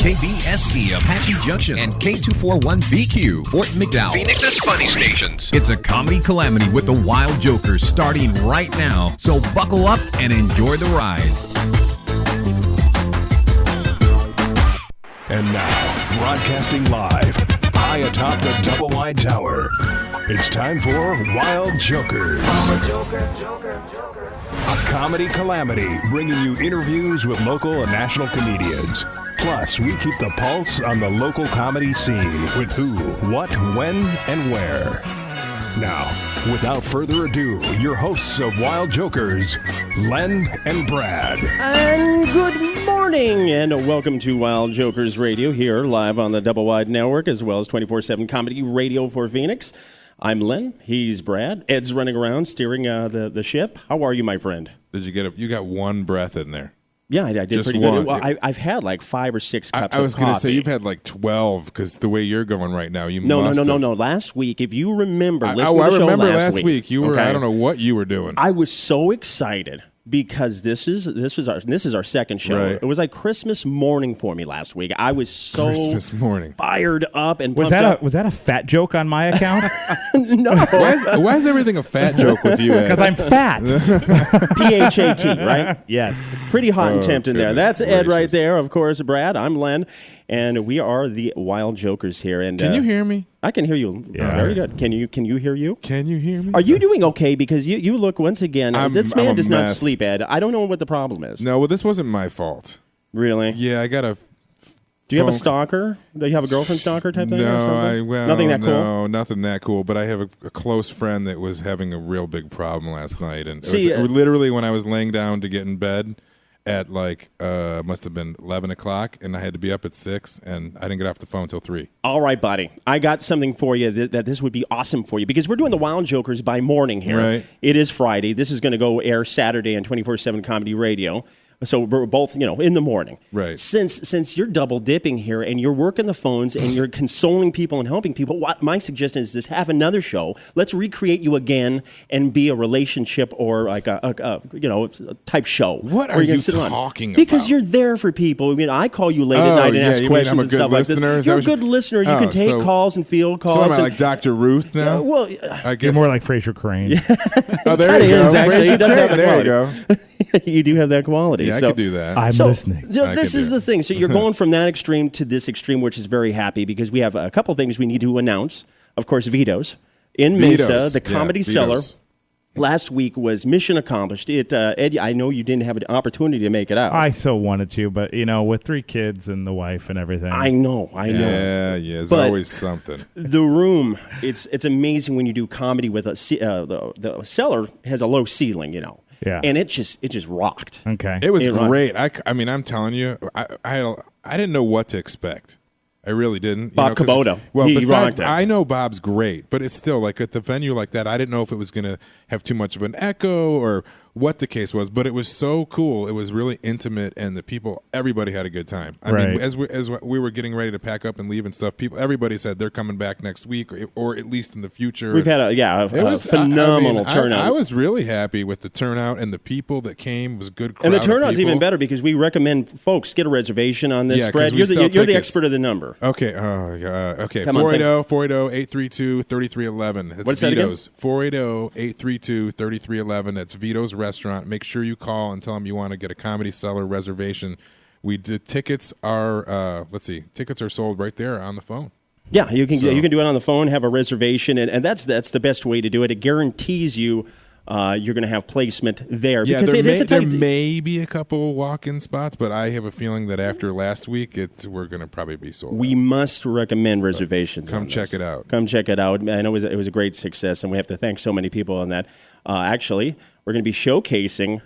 KBSC Apache Junction and K241BQ Fort McDowell. Phoenix's funny stations. It's a comedy calamity with the Wild Jokers starting right now. So buckle up and enjoy the ride. And now, broadcasting live, high atop the Double Wide Tower, it's time for Wild Jokers. A comedy calamity, bringing you interviews with local and national comedians. Plus, we keep the pulse on the local comedy scene with who, what, when, and where. Now, without further ado, your hosts of Wild Jokers, Len and Brad. And good morning, and welcome to Wild Jokers Radio here live on the Double Wide Network, as well as 24/7 Comedy Radio for Phoenix. I'm Len. He's Brad. Ed's running around steering the ship. How are you, my friend? Did you get you got one breath in there? Yeah, I did Just pretty one. good. Well, I've had like 5 or 6 cups of coffee. I was going to say you've had like 12 because the way you're going right now, you No. must have. Last week, if you remember, I listening to the show remember last week. You were. okay? I don't know what you were doing. I was so excited because this is our second show. Right. It was like Christmas morning for me last week. I was so Christmas morning. fired up and Was pumped up. that a fat joke on my account? No. Why is everything a fat joke with you? Because I'm fat. PHAT, right? Yes. Pretty hot and tempting there. goodness That's Ed right gracious. there, of course, Brad. I'm Len, and we are the Wild Jokers here. And Can you hear me? I can hear you. Yeah. Very good. Can you hear you? Can you hear me? Are you doing okay? Because you look, once again, this I'm man a does not mess. sleep, Ed. I don't know what the problem is. No, well, this wasn't my fault. Really? Yeah, I got a. Do you have a phone- stalker? Do you have a girlfriend stalker type thing or No, something? well, Nothing that cool? No, nothing that cool. But I have a close friend that was having a real big problem last night, and See, it was literally when I was laying down to get in bed at like must have been 11 o'clock, and I had to be up at 6, and I didn't get off the phone until 3. All right, buddy. I got something for you that this would be awesome for you because we're doing the Wild Jokers by morning here. Right. It is Friday. This is going to go air Saturday on 24/7 Comedy Radio. So we're both, in the morning. Right. Since you're double dipping here and you're working the phones and you're consoling people and helping people, my suggestion is this: have another show. Let's recreate you again and be a relationship or like a type show. What where are you're gonna you sit on. talking Because about? you're there for people. I mean, I call you late at Oh, night and yeah, ask you mean questions I'm a and good stuff listener? like Is this. You're that a what good listener. You Oh, can take so- calls and field calls. So am I and- like Dr. Ruth now? well, I guess. You're more like Fraser Crane. Oh, there Kinda you go. is, actually. He does have the There you go. you do have that quality. Yeah, I So- could do that. I'm listening. So I this could is do the it. thing. So you're going from that extreme to this extreme, which is very happy because we have a couple things we need to announce. Of course, Vito's in Mesa, Vito's. the Comedy Yeah, Cellar. Vito's. Last week was mission accomplished. Ed, I know you didn't have an opportunity to make it out. I so wanted to, but with 3 kids and the wife and everything. I know. Yeah, there's But- always something. The room, it's amazing when you do comedy with the cellar has a low ceiling, Yeah. and it just rocked. Okay. It was Hey, Ron. great. I mean, I'm telling you, I didn't know what to expect. I really didn't. Bob 'cause- Kubota. Well, He besides, rocked it. I know Bob's great, but it's still like at the venue like that. I didn't know if it was going to have too much of an echo or what the case was, but it was so cool. It was really intimate, and the people, everybody had a good time. I mean, Right. as we were getting ready to pack up and leave and stuff, everybody said they're coming back next week, or at least in the future. We've had a phenomenal turnout. I was really happy with the turnout and the people that came. It was a good crowd. And the of turnout's people. even better because we recommend folks get a reservation on this Yeah, 'cause spread. we You're sell the tickets. expert of the number. Okay. Okay. Come on, 480-832-3311. That's What's that again? Vito's. 480-832-3311. That's Vito's Restaurant. Make sure you call and tell them you want to get a Comedy Cellar reservation. Tickets are tickets are sold right there on the phone. Yeah, you can So- you can do it on the phone, have a reservation, and that's the best way to do it. It guarantees you you're going to have placement there. Yeah, because it's a there tight. may be a couple walk-in spots, but I have a feeling that after last week, we're going to probably be sold. We must recommend reservations. Come on check this. it out. Come check it out. I know it was a great success, and we have to thank so many people on that. Actually, we're going to be showcasing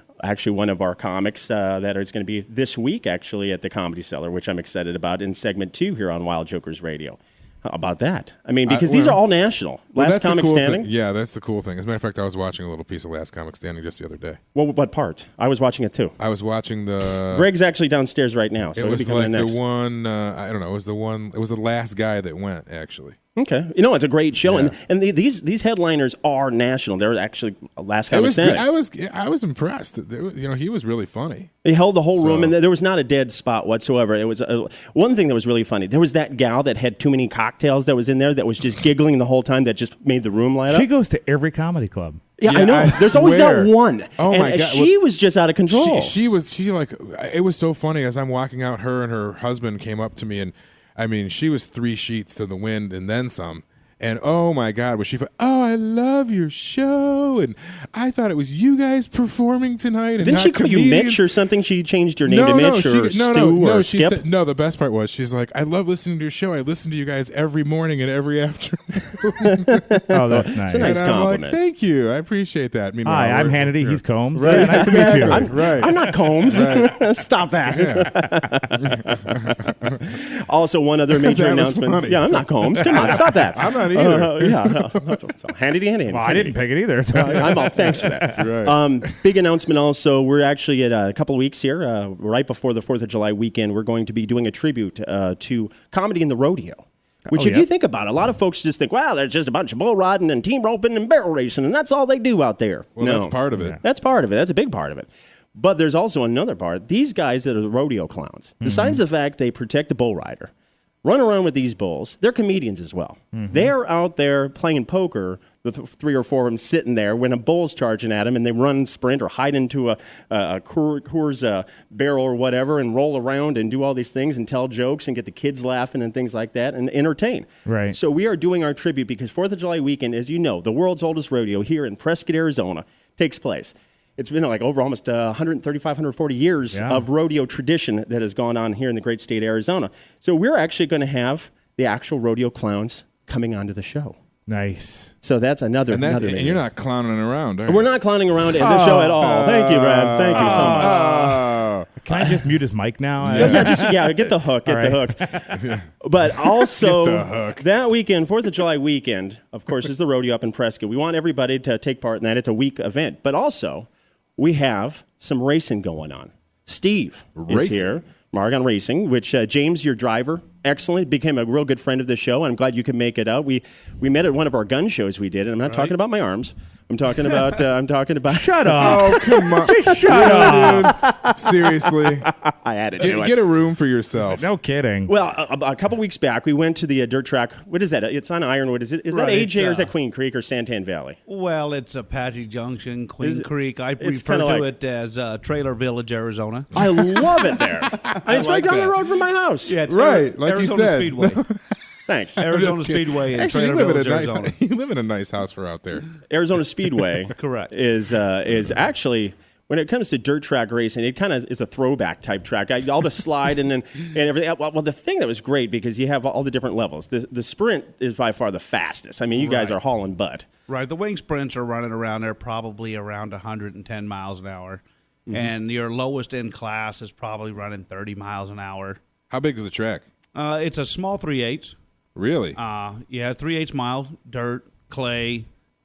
one of our comics that is going to be this week, actually, at the Comedy Cellar, which I'm excited about in segment 2 here on Wild Jokers Radio. How about that? I mean, because these are all national. Well, Last that's the Comic cool Standing. thing. Yeah, that's the cool thing. As a matter of fact, I was watching a little piece of Last Comic Standing just the other day. Well, what part? I was watching it too. I was watching the. Greg's actually downstairs right now, so It he'll was be coming like in the next. one. I don't know. It was the one. It was the last guy that went actually. Okay, it's a great show, and these headliners are national. They're actually last time I was impressed. He was really funny. He held the whole room, and there was not a dead spot whatsoever. It was one thing that was really funny. There was that gal that had too many cocktails that was in there that was just giggling the whole time. That just made the room light up. She goes to every comedy club. Yeah, I know. There's always that one. Oh my God! She was just out of control. She it was so funny as I'm walking out. Her and her husband came up to me and. I mean, she was 3 sheets to the wind and then some. And oh my God, was she? I love your show, and I thought it was you guys performing tonight. And didn't she call you Mitch or something? She changed your name to Mitch or Stu or Skip? She said, no, the best part was she's like, I love listening to your show. I listen to you guys every morning and every afternoon. Oh, that's nice. It's a nice and I'm compliment. like, thank you, I appreciate that. Meanwhile, Hi, I'm Hannity. He's Combs. Right, Yeah, nice to meet you. I'm not Combs. Right. Stop that. Yeah. Also, one other major That was announcement. funny. Yeah, I'm not Combs. Come on, stop that. I'm not either. Yeah, no. So, Hannity. Well, I didn't pick it either. So. I'm all thanks for that. Right. Big announcement also. We're actually at a couple of weeks here, right before the 4th of July weekend. We're going to be doing a tribute to comedy in the rodeo. Which, if you think about it, a lot of folks just think, wow, there's just a bunch of bull riding and team roping and barrel racing, and that's all they do out there. Well, no, that's part of it. That's part of it. That's a big part of it. But there's also another part. These guys that are the rodeo clowns, besides the fact they protect the bull rider, run around with these bulls, they're comedians as well. They're out there playing poker, the 3 or 4 of them sitting there when a bull's charging at them, and they run and sprint or hide into a Coors barrel or whatever and roll around and do all these things and tell jokes and get the kids laughing and things like that and entertain. Right. So we are doing our tribute because 4th of July weekend, as you know, the world's oldest rodeo here in Prescott, Arizona, takes place. It's been like over almost 135, 140 years of rodeo tradition that has gone on here in the great state of Arizona. So we're actually going to have the actual rodeo clowns coming onto the show. Nice. So that's another. And you're not clowning around, are you? We're not clowning around in the show at all. Thank you, Brad. Thank you so much. Can I just mute his mic now? Get the hook. Get the hook. But also, Get the hook. that weekend, 4th of July weekend, of course, is the rodeo up in Prescott. We want everybody to take part in that. It's a week event. But also, we have some racing going on. Steve is here. Margon Racing, which James, your driver, excellent, became a real good friend of the show. I'm glad you could make it out. We met at one of our gun shows we did, and I'm not talking about my arms. I'm talking about. Shut up! Oh, come on! Just shut up! Dude. Seriously, I had to do it. get a room for yourself. No kidding. Well, a couple weeks back, we went to the dirt track. What is that? It's on Ironwood. Is that AJ or is that Queen Creek or Santan Valley? Well, it's Apache Junction, Queen Creek. I it's refer to like, it as Trailer Village, Arizona. I love it there. It's right down the road from my house. Yeah, it's Right, like you Arizona said. Speedway. Thanks. Arizona Speedway in Actually, Trailer Village, Arizona. you live in a nice house for out there. Arizona Speedway Correct. is actually, when it comes to dirt track racing, it kind of is a throwback type track. All the slide and everything. Well, the thing that was great because you have all the different levels. The sprint is by far the fastest. I mean, you guys are hauling butt. Right. The wing sprints are running around there probably around 110 miles an hour. And your lowest in class is probably running 30 miles an hour. How big is the track? It's a small 3/8. Really? 3/8 mile, dirt, clay, a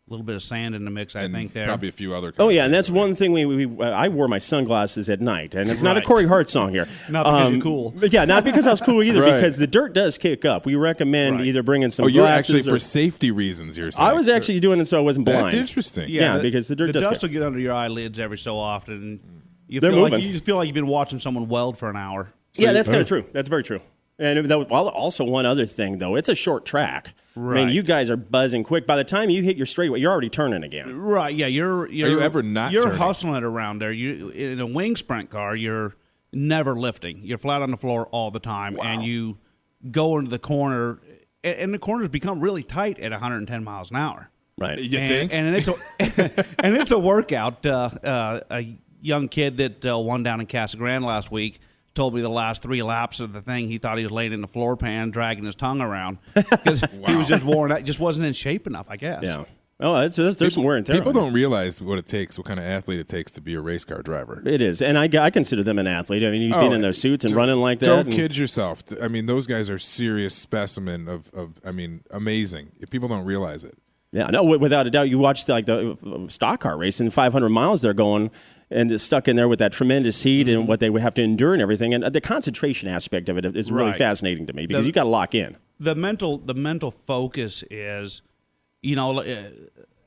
little bit of sand in the mix, I think there. Probably a few other. Oh yeah, and that's one thing I wore my sunglasses at night, and it's not a Corey Hart song here. Not because you're cool. But yeah, not because I was cool either. Right. Because the dirt does kick up. We recommend either bringing some. You're glasses actually or, for safety reasons. You're saying I was actually doing it so I wasn't blind. That's interesting. Yeah, because the dirt does dust kick. will get under your eyelids every so often. You They're feel like moving. you just feel like you've been watching someone weld for an hour. Yeah, that's kind of true. That's very true. And that was also one other thing, though. It's a short track. Right. I mean, you guys are buzzing quick. By the time you hit your straightaway, you're already turning again. Right? Yeah, you're. you ever not You're turning? hustling it around there. You in a wing sprint car, you're never lifting. You're flat on the floor all the time, and you go into the corner, and the corners become really tight at 110 miles an hour. Right. You think? And it's it's a workout. A young kid that won down in Casa Grande last week told me the last 3 laps of the thing, he thought he was laying in the floor pan, dragging his tongue around because he was just worn out, just wasn't in shape enough, I guess. Yeah. Oh, there's some wear and tear. People on it. don't realize what it takes, what kind of athlete it takes to be a race car driver. It is, and I consider them an athlete. I mean, you've been in those suits and running like that. Don't kid yourself. I mean, those guys are serious specimen of amazing. People don't realize it. Yeah, no, without a doubt. You watch the stock car race in 500 miles they're going and it's stuck in there with that tremendous heat and what they would have to endure and everything. And the concentration aspect of it is really fascinating to me because you got to lock in. the mental focus is,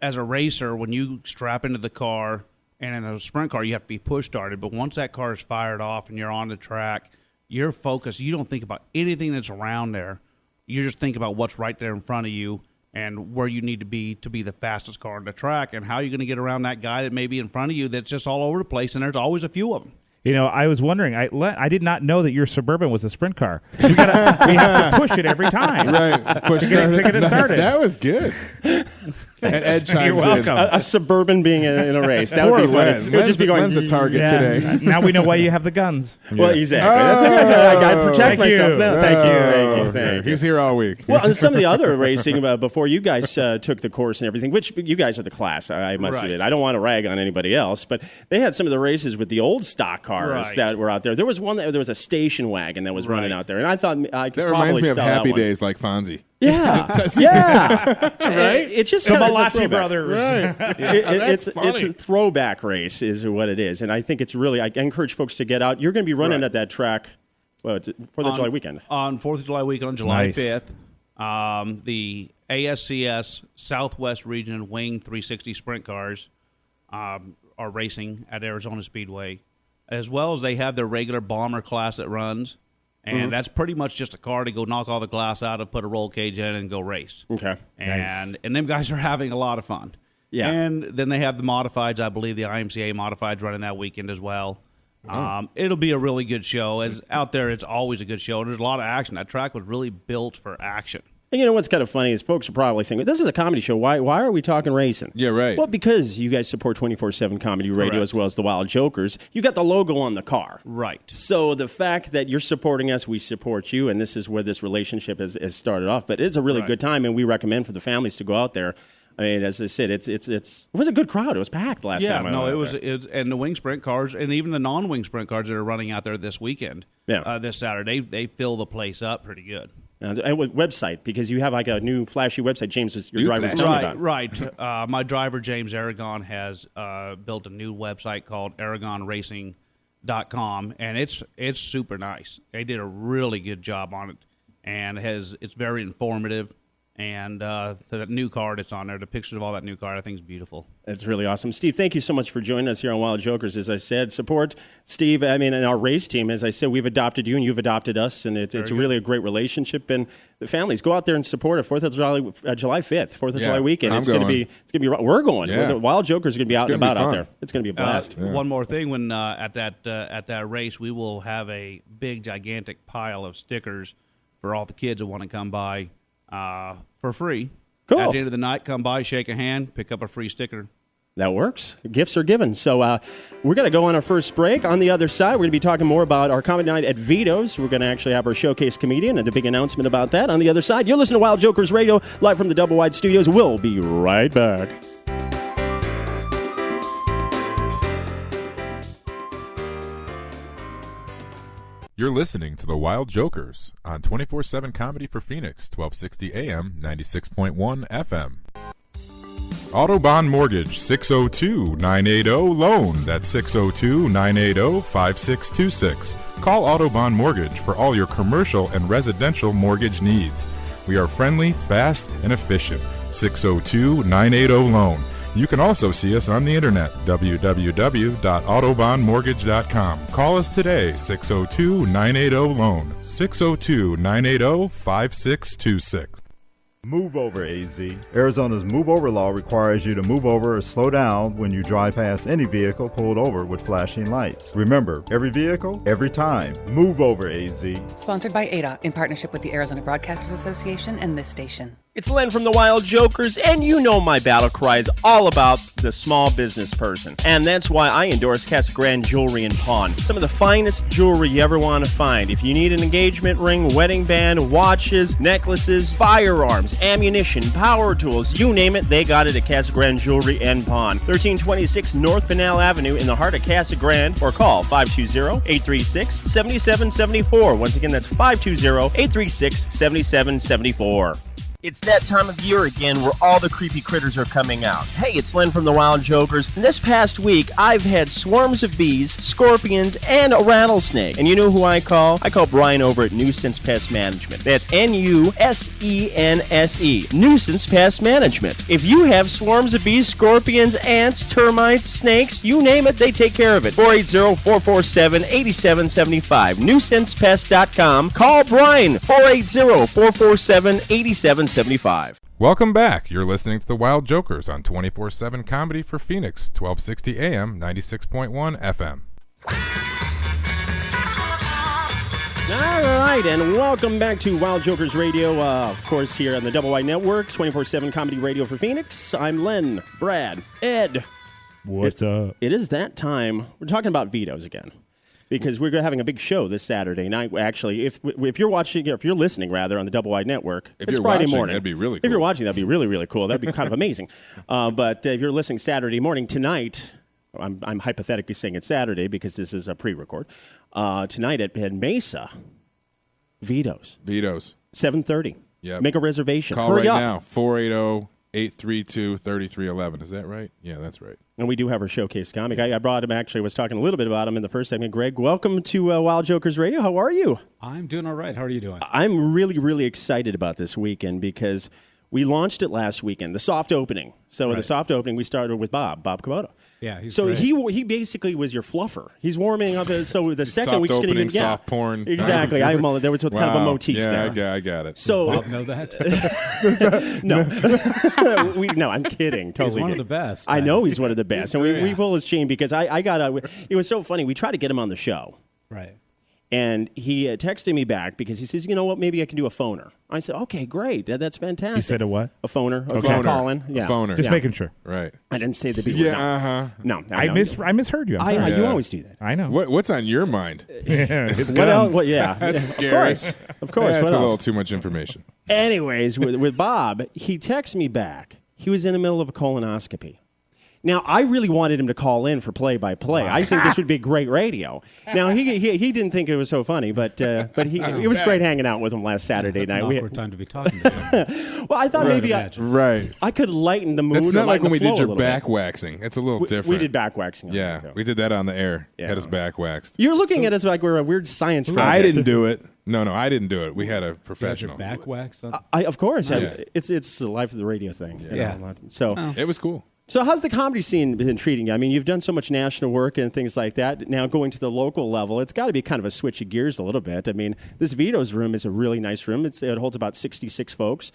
as a racer, when you strap into the car, and in a sprint car, you have to be push started. But once that car is fired off and you're on the track, you're focused. You don't think about anything that's around there. You just think about what's right there in front of you and where you need to be the fastest car on the track, and how you're going to get around that guy that may be in front of you that's just all over the place, and there's always a few of them. I was wondering. I did not know that your Suburban was a sprint car. You have to push it every time. Right. Push to get it started. That was good. And Ed chimes You're in. welcome. A Suburban being in a race. That would be funny. It would just be going, Len's a target today. Now we know why you have the guns. Well, exactly. That's I got to protect Thank you. myself. No, thank you. Okay. He's here all week. Well, and some of the other racing before you guys took the course and everything, which you guys are the class, I must Right. admit. I don't want to rag on anybody else, but they had some of the races with the old stock cars Right. that were out there. There was one there was a station wagon that was running Right. out there, and I thought I could That probably reminds me of style Happy that one. Days, like Fonzie. Yeah, yeah, right. It just The kind of Malachi brothers. It's funny. a throwback race, is what it is, and I think it's really. I encourage folks to get out. You're going to be running Right. at that track. Well, it's 4th of July weekend. On 4th of July weekend on July Nice. 5th, the ASCS Southwest Region Wing 360 Sprint Cars are racing at Arizona Speedway, as well as they have their regular bomber class that runs, and that's pretty much just a car to go knock all the glass out of, put a roll cage in, and go race. Okay. And them guys are having a lot of fun. Yeah. And then they have the modifieds. I believe the IMCA modifieds running that weekend as well. It'll be a really good show. As out there, it's always a good show. And there's a lot of action. That track was really built for action. And you know what's kind of funny is folks are probably saying, this is a comedy show. Why are we talking racing? Yeah, right. Well, because you guys support 24/7 Comedy Radio Correct. as well as the Wild Jokers. You got the logo on the car. Right. So the fact that you're supporting us, we support you, and this is where this relationship has started off. But it's a really Right. good time, and we recommend for the families to go out there. I mean, as I said, it was a good crowd. It was packed last time. I No, went it out was, there. and the wing sprint cars, and even the non-wing sprint cars that are running out there this weekend, Yeah. this Saturday, they fill the place up pretty good. And with website, because you have like a new flashy website. James, your driver was flashy. telling me about. Right. My driver, James Aragon, has built a new website called AragonRacing.com, and it's super nice. They did a really good job on it, and it's very informative. And the new car that's on there, the pictures of all that new car, I think is beautiful. That's really awesome. Steve, thank you so much for joining us here on Wild Jokers. As I said, support Steve, and our race team. As I said, we've adopted you and you've adopted us, and it's really a great relationship. And the families, go out there and support it. 4th of July, July 5th, 4th of July weekend. I'm It's going to be, we're going. Yeah. The Wild Jokers are going to be out and gonna be about out fun. there. It's going to be a blast. One more thing, when at that race, we will have a big, gigantic pile of stickers for all the kids that want to come by for free. Cool. At the end of the night, come by, shake a hand, pick up a free sticker. That works. Gifts are given. So we're going to go on our first break. On the other side, we're going to be talking more about our comedy night at Vito's. We're going to actually have our showcase comedian and a big announcement about that. On the other side, you're listening to Wild Jokers Radio, live from the Double Wide Studios. We'll be right back. You're listening to the Wild Jokers on 24/7 Comedy for Phoenix, 1260 AM, 96.1 FM. Autobahn Mortgage, 602-980-LOAN. That's 602-980-5626. Call Autobahn Mortgage for all your commercial and residential mortgage needs. We are friendly, fast, and efficient. 602-980-LOAN. You can also see us on the internet, www.autobahnmortgage.com. Call us today, 602-980-LOAN, 602-980-5626. Move over, AZ. Arizona's move over law requires you to move over or slow down when you drive past any vehicle pulled over with flashing lights. Remember, every vehicle, every time. Move over, AZ. Sponsored by ADA in partnership with the Arizona Broadcasters Association and this station. It's Len from the Wild Jokers, and you know my battle cry is all about the small business person. And that's why I endorse Casa Grande Jewelry and Pawn. Some of the finest jewelry you ever want to find. If you need an engagement ring, wedding band, watches, necklaces, firearms, ammunition, power tools, you name it, they got it at Casa Grande Jewelry and Pawn. 1326 North Pinal Avenue in the heart of Casa Grande, or call 520-836-7774. Once again, that's 520-836-7774. It's that time of year again where all the creepy critters are coming out. Hey, it's Len from the Wild Jokers, and this past week I've had swarms of bees, scorpions, and a rattlesnake. And you know who I call? I call Brian over at Nuisance Pest Management. That's Nusense, Nuisance Pest Management. If you have swarms of bees, scorpions, ants, termites, snakes, you name it, they take care of it. 480-447-8775. NuisancePest.com. Call Brian, 480-447-8775. Welcome back. You're listening to the Wild Jokers on 24/7 Comedy for Phoenix, 1260 AM, 96.1 FM. All right, and welcome back to Wild Jokers Radio, of course, here on the Double Wide Network, 24/7 Comedy Radio for Phoenix. I'm Len, Brad, Ed. What's up? It is that time. We're talking about vetoes again. Because we're having a big show this Saturday night. Actually, if you're watching, if you're listening rather on the Double Wide Network, If it's you're Friday watching, morning. that'd be really If cool. you're watching, that'd be really, really cool. That'd be kind of amazing. But if you're listening Saturday morning tonight, I'm hypothetically saying it's Saturday because this is a pre-record. Tonight at Mesa, vetoes. 7:30. Yep. Make a reservation. Call Hurry right up. now, 480-832-3311. Is that right? Yeah, that's right. And we do have our showcase comic. I brought him, actually, was talking a little bit about him in the first segment. Greg, welcome to Wild Jokers Radio. How are you? I'm doing all right. How are you doing? I'm really, really excited about this weekend because we launched it last weekend, the soft opening. So the soft opening, we started with Bob Kubota. Yeah, he's so great. he basically was your fluffer. He's warming up. So the second Soft week's going to opening, be soft porn. Exactly. There was kind of a motif there. Yeah, I got it. So Bob know that? no, no, I'm kidding. Totally, He's one of kidding. the best. I know he's one of the best, and we great. pull his chain because I got it was so funny. We tried to get him on the show. Right. And he texted me back because he says, you know what, maybe I can do a phoner. I said, okay, great. That's fantastic. You said a what? A phoner. A phoner. Call-in. A Yeah. phoner. Just Yeah. making sure. Right. I didn't say the B word. Yeah, No. I misheard you. I'm sorry. You Yeah. always do that. I know. What's on your mind? It's What guns. else? Well, yeah. That's Yeah, scary. Of course. That's What a else? little too much information. Anyways, with Bob, he texted me back. He was in the middle of a colonoscopy. Now, I really wanted him to call in for play-by-play. I think this would be great radio. Now, he didn't think it was so funny, but it was great hanging out with him last Saturday That's night. an awkward time to be talking to someone. Well, I thought maybe Right. I could lighten the mood. It's or not like lighten when we the flow did a your little back bit. waxing. It's a little different. We did back waxing. on Yeah, that, too. we did that on the air. Yeah. Had his back waxed. You're looking at us like we're a weird science project. I didn't do it. No, I didn't do it. We had a You had your professional. back wax on? Of course. Nice. It's the life of the radio thing. you Yeah. know. So. It was cool. So how's the comedy scene been treating you? I mean, you've done so much national work and things like that. Now going to the local level, it's got to be kind of a switch of gears a little bit. I mean, this Vito's room is a really nice room. It holds about 66 folks.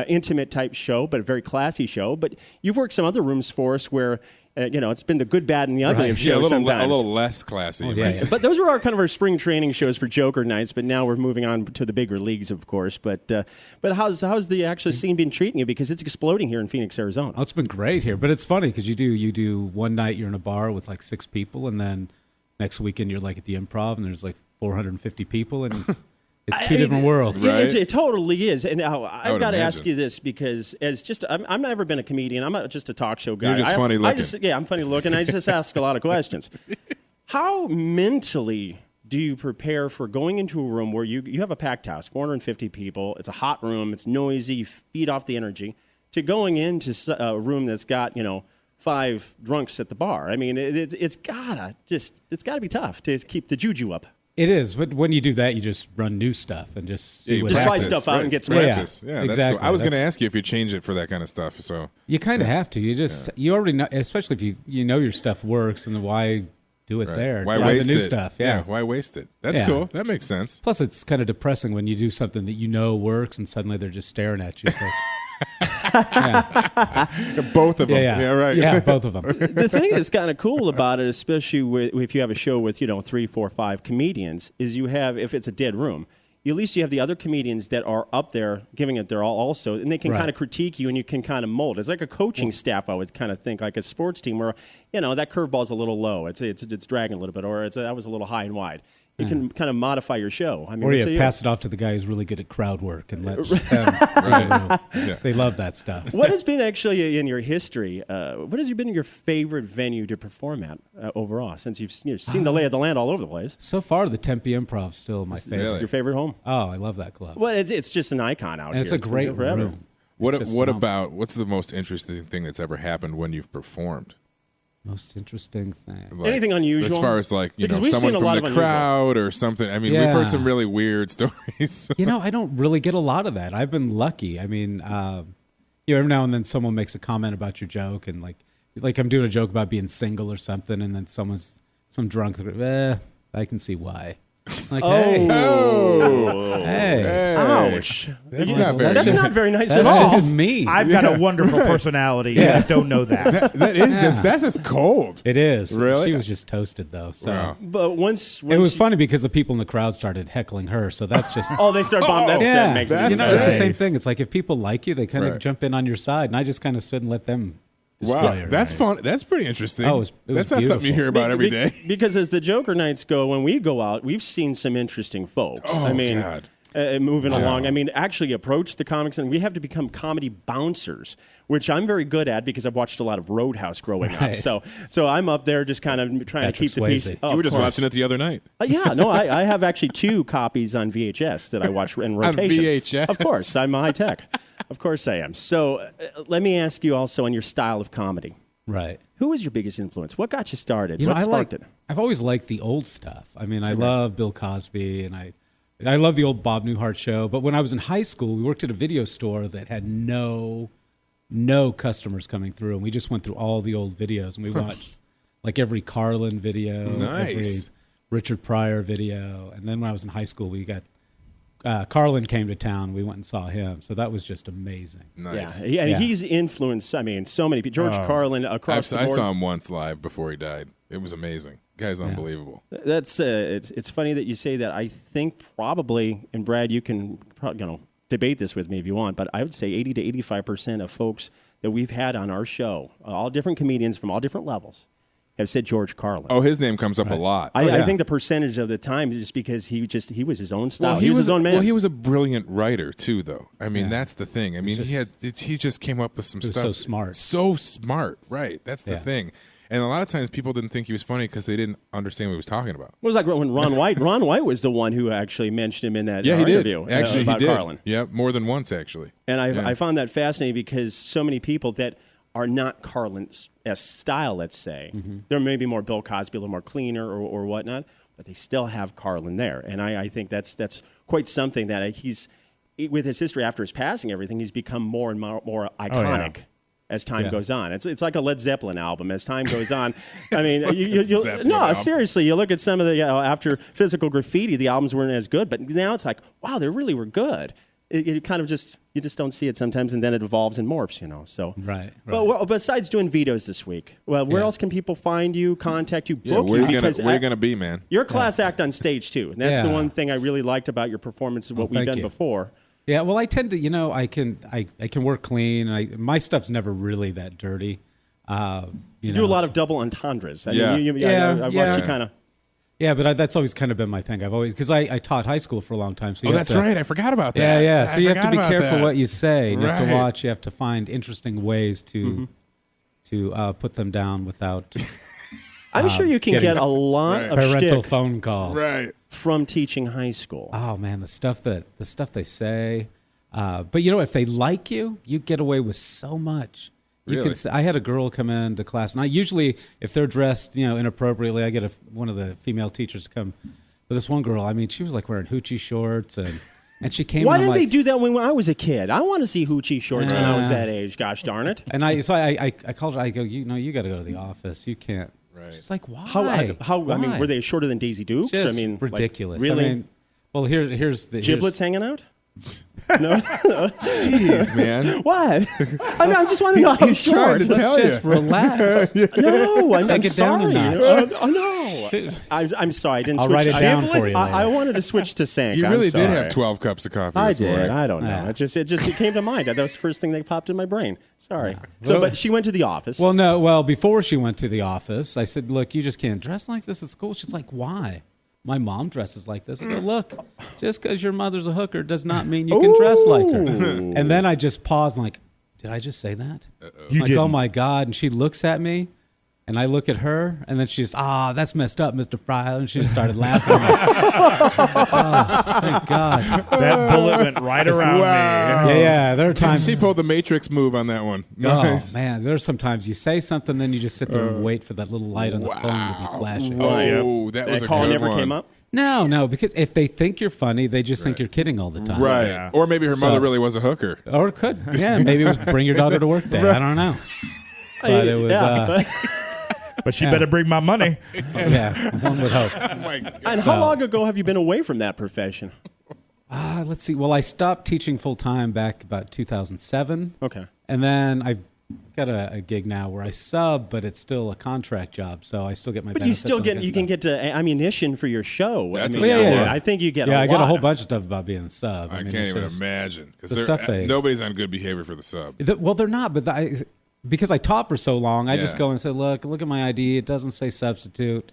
Intimate type show, but a very classy show. But you've worked some other rooms for us where, it's been the good, bad, and the ugly of Yeah, shows a sometimes. little less classy. yeah, yeah. But those were our kind of our spring training shows for Joker nights. But now we're moving on to the bigger leagues, of course. But how's the actual scene been treating you? Because it's exploding here in Phoenix, Arizona. Oh, it's been great here, but it's funny because you do one night you're in a bar with like 6 people, and then next weekend you're like at the Improv and there's like 450 people, and it's two different worlds. Right. It totally is. And now I've would got to ask imagine. you this because I've never been a comedian. I'm not just a talk show guy. You're just funny looking. I'm funny looking. I just ask a lot of questions. How mentally do you prepare for going into a room where you have a packed house, 450 people, it's a hot room, it's noisy, you feed off the energy, to going into a room that's got, 5 drunks at the bar? I mean, it's gotta be tough to keep the juju up. It is, but when you do that, you just run new stuff and just see Yeah, what Just try happens. stuff out and get some practice. Yeah, Yeah, that's exactly. cool. I was going to That's- ask you if you change it for that kind of stuff. So You kind of have to. You just you already know, especially if you know your stuff works, and then why do it there? why Try waste the new it? stuff? Yeah. Why waste it? That's Yeah. cool. That makes sense. Plus, it's kind of depressing when you do something that you know works, and suddenly they're just staring at you. It's like, Both of them. yeah, right. Yeah, both of them. The thing that's kind of cool about it, especially if you have a show with 3, 4, 5 comedians, is you have, if it's a dead room, at least you have the other comedians that are up there giving it their all also, and they can Right. kind of critique you and you can kind of mold. It's like a coaching staff, I would kind of think, like a sports team where, that curveball's a little low. It's dragging a little bit, or that was a little high and wide. You can kind of modify your show. I mean, Or let's say you pass it off to the guy who's really good at crowd work and let them, Yeah. they love that stuff. What has been actually in your history? What has been your favorite venue to perform at overall? Since you've seen the lay of the land all over the place. So far, the Tempe Improv's still my favorite. Really? Your favorite home? Oh, I love that club. Well, it's just an icon out And here. it's a great been there forever. room. What about what's the most interesting thing that's ever happened when you've performed? Most interesting thing. Like, Anything unusual? As far as like Because we've someone seen a from lot the of crowd or something. I mean, we've heard some really weird stories. I don't really get a lot of that. I've been lucky. I mean, every now and then someone makes a comment about your joke, and like I'm doing a joke about being single or something, and then some drunk, I can see why. Like, hey, ouch! That's not very. That's not very nice at That's all. just me. I've got a wonderful personality. You guys don't know that. That is that's just cold. It is. Really? She was just toasted though. So Wow. But once it was funny because the people in the crowd started heckling her. So that's just they start bombing. That makes it that's it's the nice. same thing. It's like if people like you, they kind of jump in on your side, and I just kind of stood and let them. Wow, her. that's fun. That's pretty interesting. Oh, it was that's not something you beautiful. hear about every day. Because as the Joker nights go, when we go out, we've seen some interesting folks. Oh, I mean, God. moving along. I mean, actually approach the comics, and we have to become comedy bouncers, which I'm very good at because I've watched a lot of Roadhouse growing up. So I'm up there just kind of trying to keep the peace. Swayze. Oh, You were of just course. watching it the other night. I have actually 2 copies on VHS that I watch in rotation. VHS? Of course, I'm high tech. Of course I am. So let me ask you also on your style of comedy. Right. Who was your biggest influence? What got you started? You know, What sparked it? I've always liked the old stuff. I mean, I love Bill Cosby, and I love the old Bob Newhart show. But when I was in high school, we worked at a video store that had no customers coming through, and we just went through all the old videos, and we watched like every Carlin video, every Nice. Richard Pryor video. And then when I was in high school, we got Carlin came to town. We went and saw him. So that was just amazing. Nice. Yeah, and he's influenced, I mean, so many people. George Carlin across the I board. saw him once live before he died. It was amazing. Guy's unbelievable. That's it's funny that you say that. I think probably, and Brad, you can debate this with me if you want, but I would say 80 to 85% of folks that we've had on our show, all different comedians from all different levels, have said George Carlin. Oh, his name comes up a lot. I think the percentage of the time is just because he was his own style. He was his own man. Well, he was a brilliant writer too, though. I mean, that's the thing. I mean, he just came up with some He was stuff. so smart. So smart, right? That's the thing. And a lot of times people didn't think he was funny because they didn't understand what he was talking about. It was like when Ron White. Ron White was the one who actually mentioned him in that He interview. did. Actually, about he did. Carlin. Yeah, more than once actually. And I found that fascinating because so many people that are not Carlin's style, let's say, they're maybe more Bill Cosby, a little more cleaner or whatnot, but they still have Carlin there. And I think that's quite something that he's, with his history after his passing, everything, he's become more and more iconic. As time goes on, it's like a Led Zeppelin album. As time goes on, I mean, seriously, you look at some of the after Physical Graffiti, the albums weren't as good, but now it's like, wow, they really were good. It kind of just don't see it sometimes, and then it evolves and morphs, So Right. But besides doing vetoes this week, where else can people find you, contact you, book where you? you gonna be, man? You're a class act on stage too, and that's the one thing I really liked about your performance of what we've done before. Yeah, well, I tend to, I can work clean. And my stuff's never really that dirty. You do a lot of double entendres. I Yeah. mean, I watch you kind of. Yeah, but that's always kind of been my thing. I've always, because I taught high school for a long time. So you have that's to, right. I forgot about that. Yeah. So you have to be forgot about careful that. what you say. And you have to Right. watch. You have to find interesting ways to put them down without. I'm sure you can get a lot of parental shtick phone calls from teaching high school. Oh man, the stuff they say. But if they like you, you get away with so much. Really? I had a girl come into class, and I usually, if they're dressed, inappropriately, I get one of the female teachers to come. But this one girl, I mean, she was like wearing hoochie shorts, and she came. Why and didn't I'm they like, do that when I was a kid? I want to see hoochie shorts when I was that age. Gosh darn it! And I called her. I go, you got to go to the office. You can't. Right. She's like, why? How? Why? I mean, were they shorter than Daisy Dukes? Just I mean, ridiculous. Like, really? I mean, well, here's the Giblets hanging out? No. Jeez, man. What? I mean, I just want to know how He's trying to short. tell you. Just relax. No, I'm Take it down a sorry. notch. No. I'm sorry. I didn't I'll switch. write it down for you I later. wanted to switch to Sank. You I'm really did sorry. have 12 cups of coffee. I this did. morning. I don't know. Yeah. It came to mind. That was the first thing that popped in my brain. Sorry. Yeah. So, Well- but she went to the office. Well, no. Well, before she went to the office, I said, "Look, you just can't dress like this at school." She's like, "Why?" my mom dresses like this. I go, look, just because your mother's a hooker does not mean you can dress like her. And then I just pause and like, did I just say that? You like, didn't. oh my God. And she looks at me and I look at her and then she's, that's messed up, Mr. Freiler. And she just started laughing. Thank God. That bullet went right around me. Yeah, there are times. She pulled the Matrix move on that one. Oh, man. There's sometimes you say something, then you just sit there and wait for that little light on the phone to be flashing. Oh, that was a call good never one. came up? No, because if they think you're funny, they just think you're kidding all the time. Right. Yeah. Or maybe her So- mother really was a hooker. Or it could. Yeah, maybe it was bring your daughter to work day. I don't know. But it was, But she better bring my money. yeah, one would hope. And how long ago have you been away from that profession? Let's see. Well, I stopped teaching full time back about 2007. Okay. And then I've got a gig now where I sub, but it's still a contract job, so I still get my But you benefits still and get all you that can stuff. get ammunition for your show. That's I a mean, skill. Yeah. I think you get Yeah, I get a whole lot. bunch of stuff about being a sub. I mean, can't it's even just- imagine. the stuff they- Nobody's on good behavior for the sub. Well, they're not, but because I taught for so long, I just Yeah. go and say, look at my ID. It doesn't say substitute.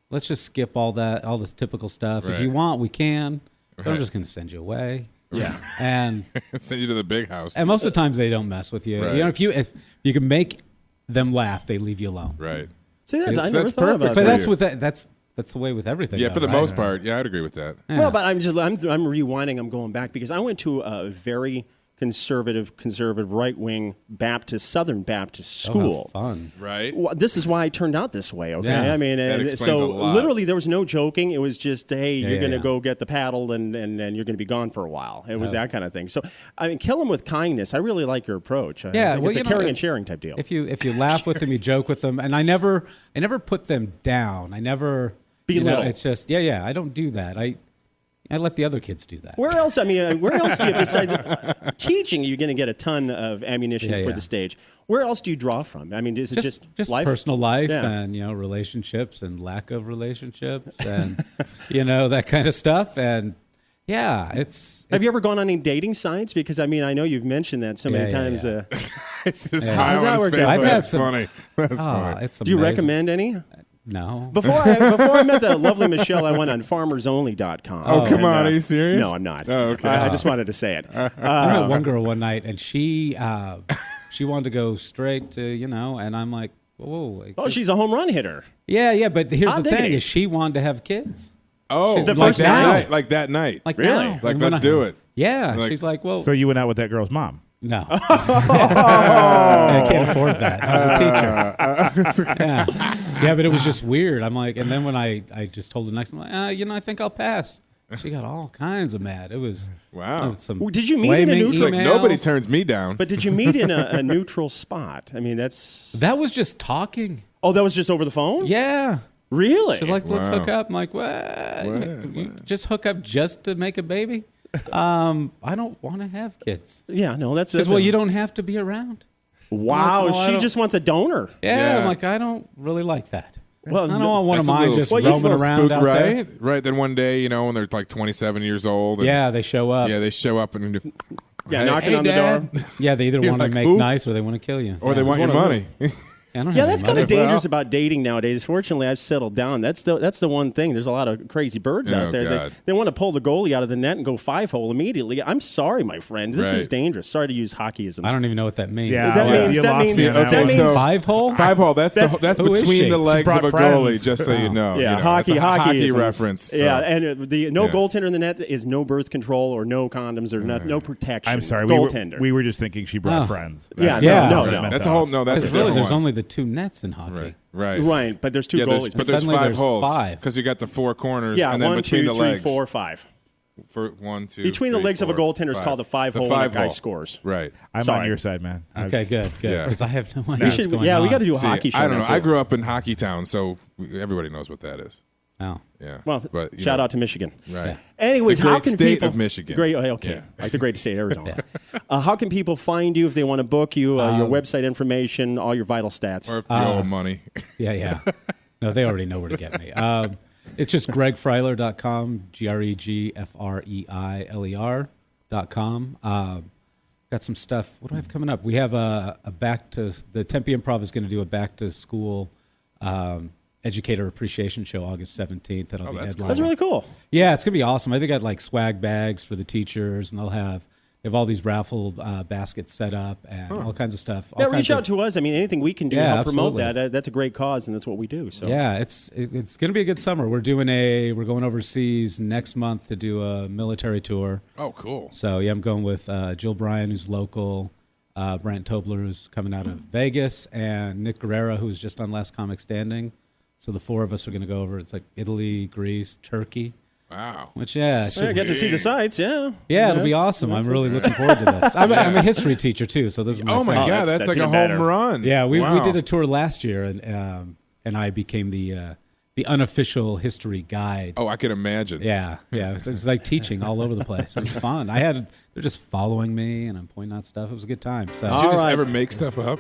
Let's just skip all this typical stuff. If you Right. want, we can. But I'm Right. just going to send you away. Yeah. And Send you to the big house. and most of the times they don't mess with you. Right. You know, if you can make them laugh, they leave you alone. Right. See, I never That's thought perfect about for But that. that's you. with that's the way with everything. Yeah, though, for the right? most part. Yeah, I'd agree with that. Yeah. Well, but I'm rewinding. I'm going back because I went to a very conservative, right-wing Baptist, Southern Baptist Oh, how school. fun. Right? Well, this is why I turned out this way. Okay, Yeah. I mean, That explains so a lot. literally there was no joking. It was just, hey, you're yeah, going to yeah. go get the paddle and you're going to be gone for a while. It was that kind of thing. So I mean, kill them with kindness. I really like your approach. I Yeah, think well, it's a you know, caring and sharing type deal. If you laugh with them, you joke with them, and I never put them down. I never Belittle. It's just I don't do that. I let the other kids do that. Where else? I mean, where else do you, besides teaching, you're going to get a ton of ammunition Yeah, for yeah. the stage. Where else do you draw from? I mean, is it just life? personal life Yeah. and relationships and lack of relationships and that kind of stuff. And it's Have you ever gone on any dating sites? Because I mean, I know you've mentioned that so many Yeah, yeah, times. yeah. It's this Yeah. smile How's that on his worked face. out? I've had That's some- funny. That's funny. it's Do you amazing. recommend any? No. Before I met the lovely Michelle, I went on farmersonly.com. Oh, come And, on. Are you serious? No, I'm not. Oh, okay. I just wanted to say it. I met one girl one night, and she wanted to go straight to and I'm like, whoa. Oh, she's a home run hitter. Yeah. But here's Hot the thing: diggity. is she wanted to have kids. Oh, She's the like first that now. night. Like that night. Like Really? now. Like, And when let's do it. Yeah. Like- She's like, well, So you went out with that girl's mom. no. I can't afford that. I was a teacher. Yeah, but it was just weird. I'm like, and then when I just told the next one, I'm like, I think I'll pass. She got all kinds of mad. It was Wow. some Well, did you meet in a flaming neutral- It's like emails. nobody turns me down. But did you meet in a neutral spot? I mean, that's. That was just talking. Oh, that was just over the phone? Yeah. Really? She's like, let's Wow. hook up. I'm like, what? You just hook up just to make a baby? I don't want to have kids. Yeah, no, that's. Because, well, you don't have to be around. Wow, Well, I she don't- just wants a donor. Yeah, Yeah. I'm like, I don't really like that. Well, I don't want one of That's a mine little just spook- roaming it's a little around spook, out right? there. Right. Then one day, when they're like 27 years old. And, Yeah, they show up. Yeah, they show up and do. Yeah, Hey, knocking hey, on Dad. the door. Yeah, they either You're want to like, make who? nice or they want to kill you. Or Yeah, they want your one of money. I don't Yeah, have that's any kind money. of dangerous about dating nowadays. Fortunately, I've settled down. That's the one thing. There's a lot of crazy birds Oh, out there. God. They want to pull the goalie out of the net and go 5-hole immediately. I'm sorry, my friend. This is Right. dangerous. Sorry to use hockeyisms. I don't even know what that means. Yeah, That means- you that lost means- me on that okay, one. so- 5-hole? 5-hole. That's That's- who is between she? the She legs brought of a goalie, friends. just so you know. Yeah, It's hockey a hockey hockeyisms. reference. so- Yeah, and the no Yeah. goaltender in the net is no birth control or no condoms or no protection. I'm sorry. Goaltender. We were just thinking she brought Oh. friends. Yeah, Yeah. no, what it no. meant That's to a whole. us. No, that's a Because really, different there's one. only the two nets in hockey. Right. Right, but there's two Yeah, goalies. but there's Suddenly 5 there's holes 5. because you got the 4 corners Yeah, and then 1, between 2, the 3, legs. 4, 5. For 1, 2. Between the 3, legs of a 4, goaltender is 5. called the 5-hole, The and the guy 5-hole. scores. Right. I'm Sorry. on your side, man. Okay, good. Yeah. Because I have no idea We what's should, going yeah, on. we got to do a See, hockey show. I don't now, know. I too. grew up in Hockey Town, so everybody knows what that is. Oh. Yeah. Well, but, you shout know, out to Michigan. Right. Anyways, The great how can state people, of Michigan. Great, okay, Yeah. like the great state of Arizona. How can people find you if they want to book you? Your website information, all your vital stats. Or if you owe money. Yeah. No, they already know where to get me. It's just gregfreiler.com, GregFreiler.com. Got some stuff. What do I have coming up? We have a back to the Tempe Improv is going to do a back to school educator appreciation show August 17th. That'll be that's headlining. cool. That's really cool. Yeah, it's gonna be awesome. I think I got like swag bags for the teachers, and they have all these raffle baskets set up and all kinds of stuff. Yeah, reach out to us. I mean, anything we can do to Yeah, help promote absolutely. that. That's a great cause, and that's what we do. So Yeah, it's going to be a good summer. We're going overseas next month to do a military tour. Oh, cool. So yeah, I'm going with Jill Bryan, who's local, Brant Tobler, who's coming out of Vegas, and Nick Guerrero, who's just on Last Comic Standing. So the four of us are going to go over. It's like Italy, Greece, Turkey. Wow. Which I get to see the sites. Yeah, it'll be awesome. I'm really looking forward to this. I'm a history teacher too, so this is my Oh my thing. God, that's like a even home better. run. Yeah, we Wow. did a tour last year, and I became the unofficial history guide. Oh, I can imagine. Yeah. It was like teaching all over the place. It was fun. They're just following me, and I'm pointing out stuff. It was a good time. So Did you just ever make stuff up?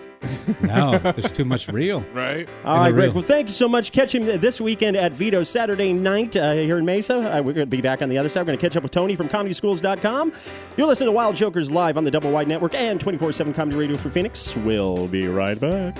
no, there's too much real. Right. All right, great. real. Well, thank you so much. Catch him this weekend at Vito Saturday night here in Mesa. We're going to be back on the other side. We're going to catch up with Tony from ComedySchools.com. You're listening to Wild Jokers live on the Double Wide Network and 24/7 Comedy Radio for Phoenix. We'll be right back.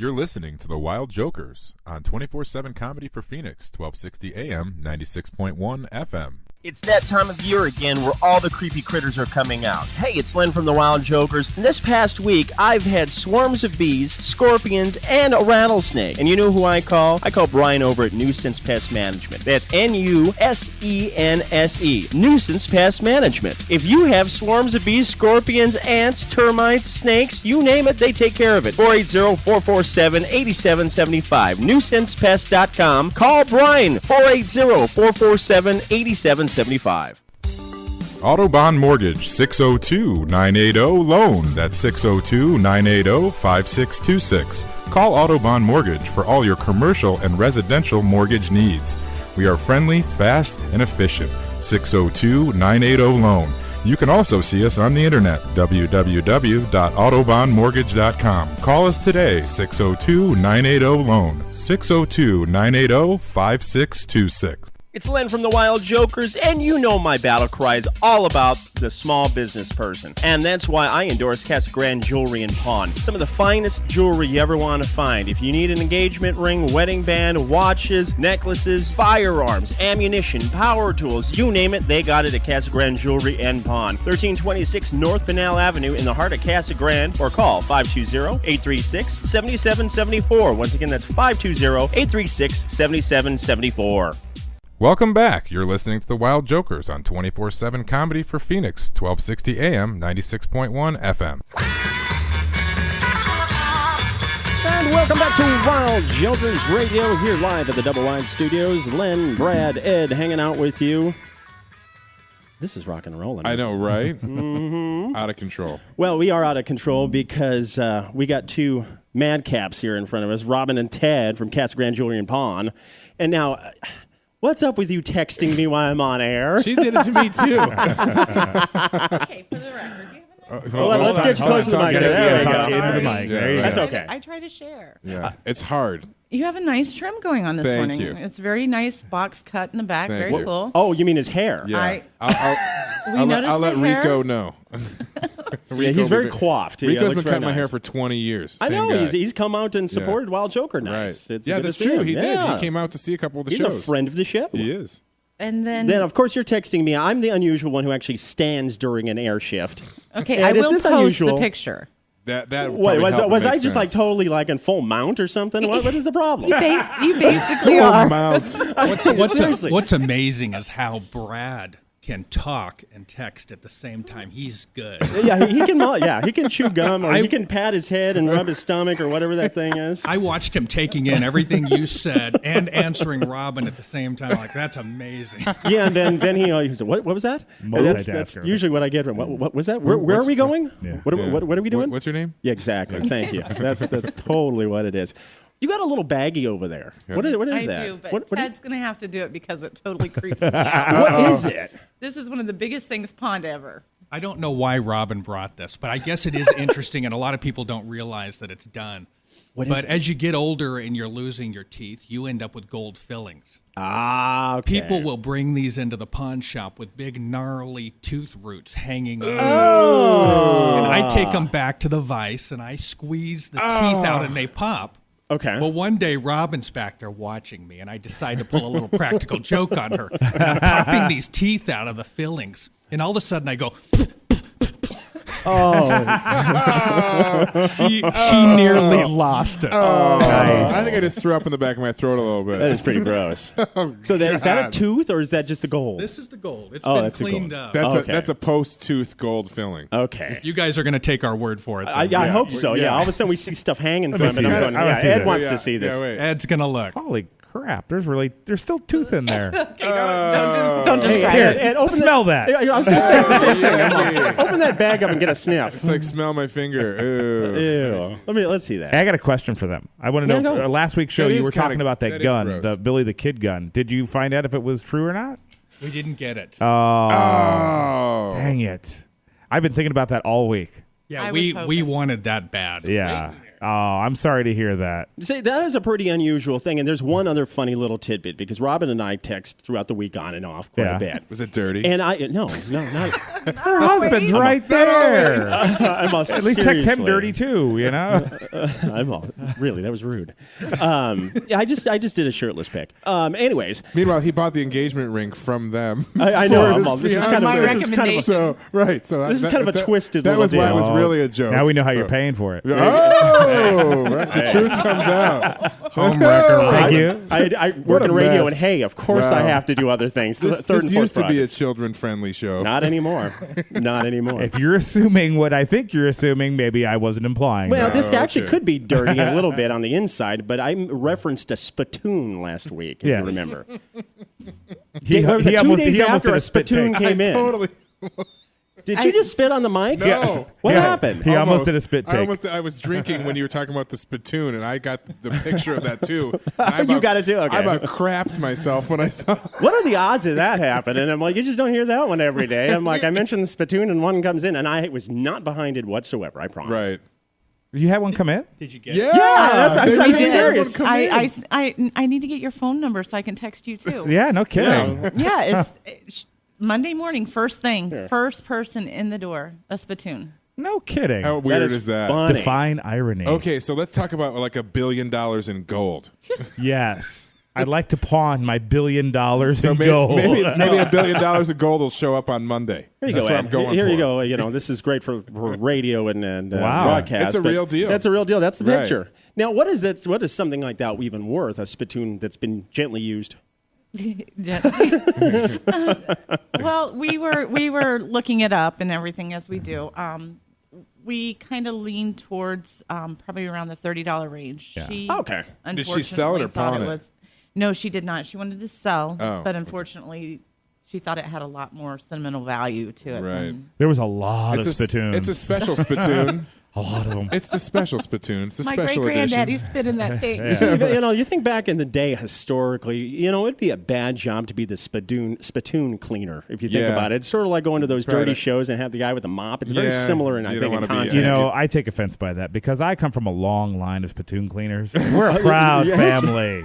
You're listening to the Wild Jokers on 24/7 Comedy for Phoenix, 1260 AM, 96.1 FM. It's that time of year again where all the creepy critters are coming out. Hey, it's Len from the Wild Jokers. And this past week, I've had swarms of bees, scorpions, and a rattlesnake. And you know who I call? I call Brian over at Nuisance Pest Management. That's Nusense, Nuisance Pest Management. If you have swarms of bees, scorpions, ants, termites, snakes, you name it, they take care of it. 480-447-8775. NuisancePest.com. Call Brian, 480-447-8775. Autobahn Mortgage, 602-980-LOAN. That's 602-980-5626. Call Autobahn Mortgage for all your commercial and residential mortgage needs. We are friendly, fast, and efficient. 602-980-LOAN. You can also see us on the internet, www.autobahnmortgage.com. Call us today, 602-980-LOAN, 602-980-5626. It's Len from the Wild Jokers, and you know my battle cry is all about the small business person. And that's why I endorse Casa Grande Jewelry and Pawn. Some of the finest jewelry you ever want to find. If you need an engagement ring, wedding band, watches, necklaces, firearms, ammunition, power tools, you name it, they got it at Casa Grande Jewelry and Pawn. 1326 North Pinal Avenue in the heart of Casa Grande, or call 520-836-7774. Once again, that's 520-836-7774. Welcome back. You're listening to the Wild Jokers on 24/7 Comedy for Phoenix, 1260 AM, 96.1 FM. And welcome back to Wild Jokers Radio here live at the Double Wide Studios. Len, Brad, Ed hanging out with you. This is rock and rolling. I know, right? Out of control. Well, we are out of control because we got two madcaps here in front of us, Robin and Ted from Casa Grande Jewelry and Pawn. And now... what's up with you texting me while I'm on air? She did it to me, too. Okay, for the record, do you have a Well, let's get close to the mic. There we go. Into the mic. There you go. That's okay. I try to share. Yeah, it's hard. You have a nice trim going on this Thank morning. you. It's very nice box cut in the back, Thank very you. cool. Oh, you mean his hair? Yeah. We noticed I'll let the hair. Rico know. Yeah, he's very coiffed. Yeah, Rico's looks been very cutting my hair nice. for 20 years. I Same know. guy. He's come out and supported Wild Joker nights. Right. It's Yeah, good that's to see true. him. He did. Yeah. He came out to see a couple of the He's shows. a friend of the show. He is. And then Of course, you're texting me. I'm the unusual one who actually stands during an air shift. okay, Ed, I is will this post unusual? the picture. That Wait, probably helped was make I just like sense. totally like in full mount or something? What is the problem? You basically are. Seriously. What's amazing is how Brad can talk and text at the same time. He's good. Yeah, he can. Yeah, he can chew gum, or he can pat his head and rub his stomach, or whatever that thing is. I watched him taking in everything you said and answering Robin at the same time. Like, that's amazing. Yeah, and then he said, "What was that?" That's usually what I get from. What was that? Where are we going? Yeah. What are we doing? What's your name? Yeah, exactly. Thank you. That's totally what it is. You got a little baggie over there. What is I that? do, but What- Ted's going to have to do it because it totally creeps me out. what is it? This is one of the biggest things Pond ever. I don't know why Robin brought this, but I guess it is interesting, and a lot of people don't realize that it's done. But as you get older and you're losing your teeth, you end up with gold fillings. Ah, okay. People will bring these into the pawn shop with big gnarly tooth roots hanging. Oh. And I take them back to the vise and I squeeze the teeth out and they pop. Okay. Well, one day Robin's back there watching me, and I decide to pull a little practical joke on her. And I'm popping these teeth out of the fillings, and all of a sudden I go. She nearly lost it. Nice. I think I just threw up in the back of my throat a little bit. That is pretty gross. So is that a tooth or is that just the gold? This is the gold. It's been cleaned up. That's a post-tooth gold filling. Okay. You guys are going to take our word for it. I hope so. Yeah. All of a sudden we see stuff hanging from it. Ed wants to see this. Ed's going to look. Holy crap! There's still tooth in there. Okay, don't just grab it. Here, smell that. I was going to say the same thing. Open that bag up and get a sniff. It's like smell my finger. Ew. Let's see that. I got a question for them. I want to know. go. Last week's show, That you is were talking kinda- about that that is gun, gross. the Billy the Kid gun. Did you find out if it was true or not? We didn't get it. Oh. Dang it! I've been thinking about that all week. Yeah, I we was hoping. wanted that bad. Yeah. Oh, I'm sorry to hear that. See, that is a pretty unusual thing. And there's one other funny little tidbit because Robin and I text throughout the week on and off quite a bit. Was it dirty? And no, not. Her husband's right there. I'm all, At least text him dirty too, you know. I'm all, really, that was rude. Yeah, I just did a shirtless pic. Anyways, Meanwhile, he bought the engagement ring from them. I know. for I'm his all, this is fiancé. kind of My this is kind of a, recommendation. this is kind of a twisted That little was why it deal. was really a joke. Now we know how So- you're paying for it. Oh, right. The truth comes out. Homewrecker. Thank you. I What work a in radio, mess. and hey, of course I Wow. have to do other things. This Third and fourth used to be a projects. children-friendly show. Not anymore. Not anymore. If you're assuming what I think you're assuming, maybe I wasn't implying. Well, that. this actually okay. could be dirty a little bit on the inside, but I referenced a spittoon last week, if Yes. you remember. he, Was it he 2 almost, days he almost after did a spit take. spittoon came in? Totally. Did you just spit on the mic? No. What Yeah. happened? He almost did a spit take. I was drinking when you were talking about the spittoon, and I got the picture of that too. You got it too? Okay. I about crapped myself when I saw it. What are the odds of that happening? And I'm like, you just don't hear that one every day. I'm like, I mentioned the spittoon and one comes in, and I was not behind it whatsoever, I promise. Right. You had one come in? Did you get Yeah. it? that's- I'm they being really had serious. one come in. I need to get your phone number so I can text you too. Yeah, no kidding. Yeah, it's Monday morning, first thing, first person in the door, a spittoon. No kidding. How weird is is that? fun. Funny. Define irony. Okay, so let's talk about like $1 billion in gold. Yes. I'd like to pawn my $1 billion So in maybe, gold. maybe $1 billion of gold will show up on Monday. Here you That's go, what Ed. I'm going Here for. you go. You know, this is great for radio and Wow. broadcast. It's a but real deal. That's a real deal. That's the Right. picture. Now, what is that? What is something like that even worth? A spittoon that's been gently used. Well, we were looking it up and everything as we do. We kind of lean towards probably around the $30 range. Yeah. She Okay. Did she sell it or unfortunately thought pawn it? was. No, she did not. She wanted to sell, Oh, but okay. unfortunately, she thought it had a lot more sentimental value to it. Right. than- There was a lot of spittoons. It's a special spittoon. a lot of them. It's the special spittoon. It's a My great special granddaddy edition. spit in that thing. You know, you think back in the day historically, you know, it'd be a bad job to be the spittoon cleaner if you think Yeah. about it. It's sort of like going to those Try dirty to- shows and have the guy with the mop. It's very Yeah, similar in, I you think, don't in wanna be- context. You know, I take offense by that because I come from a long line of spittoon cleaners. We're a proud family.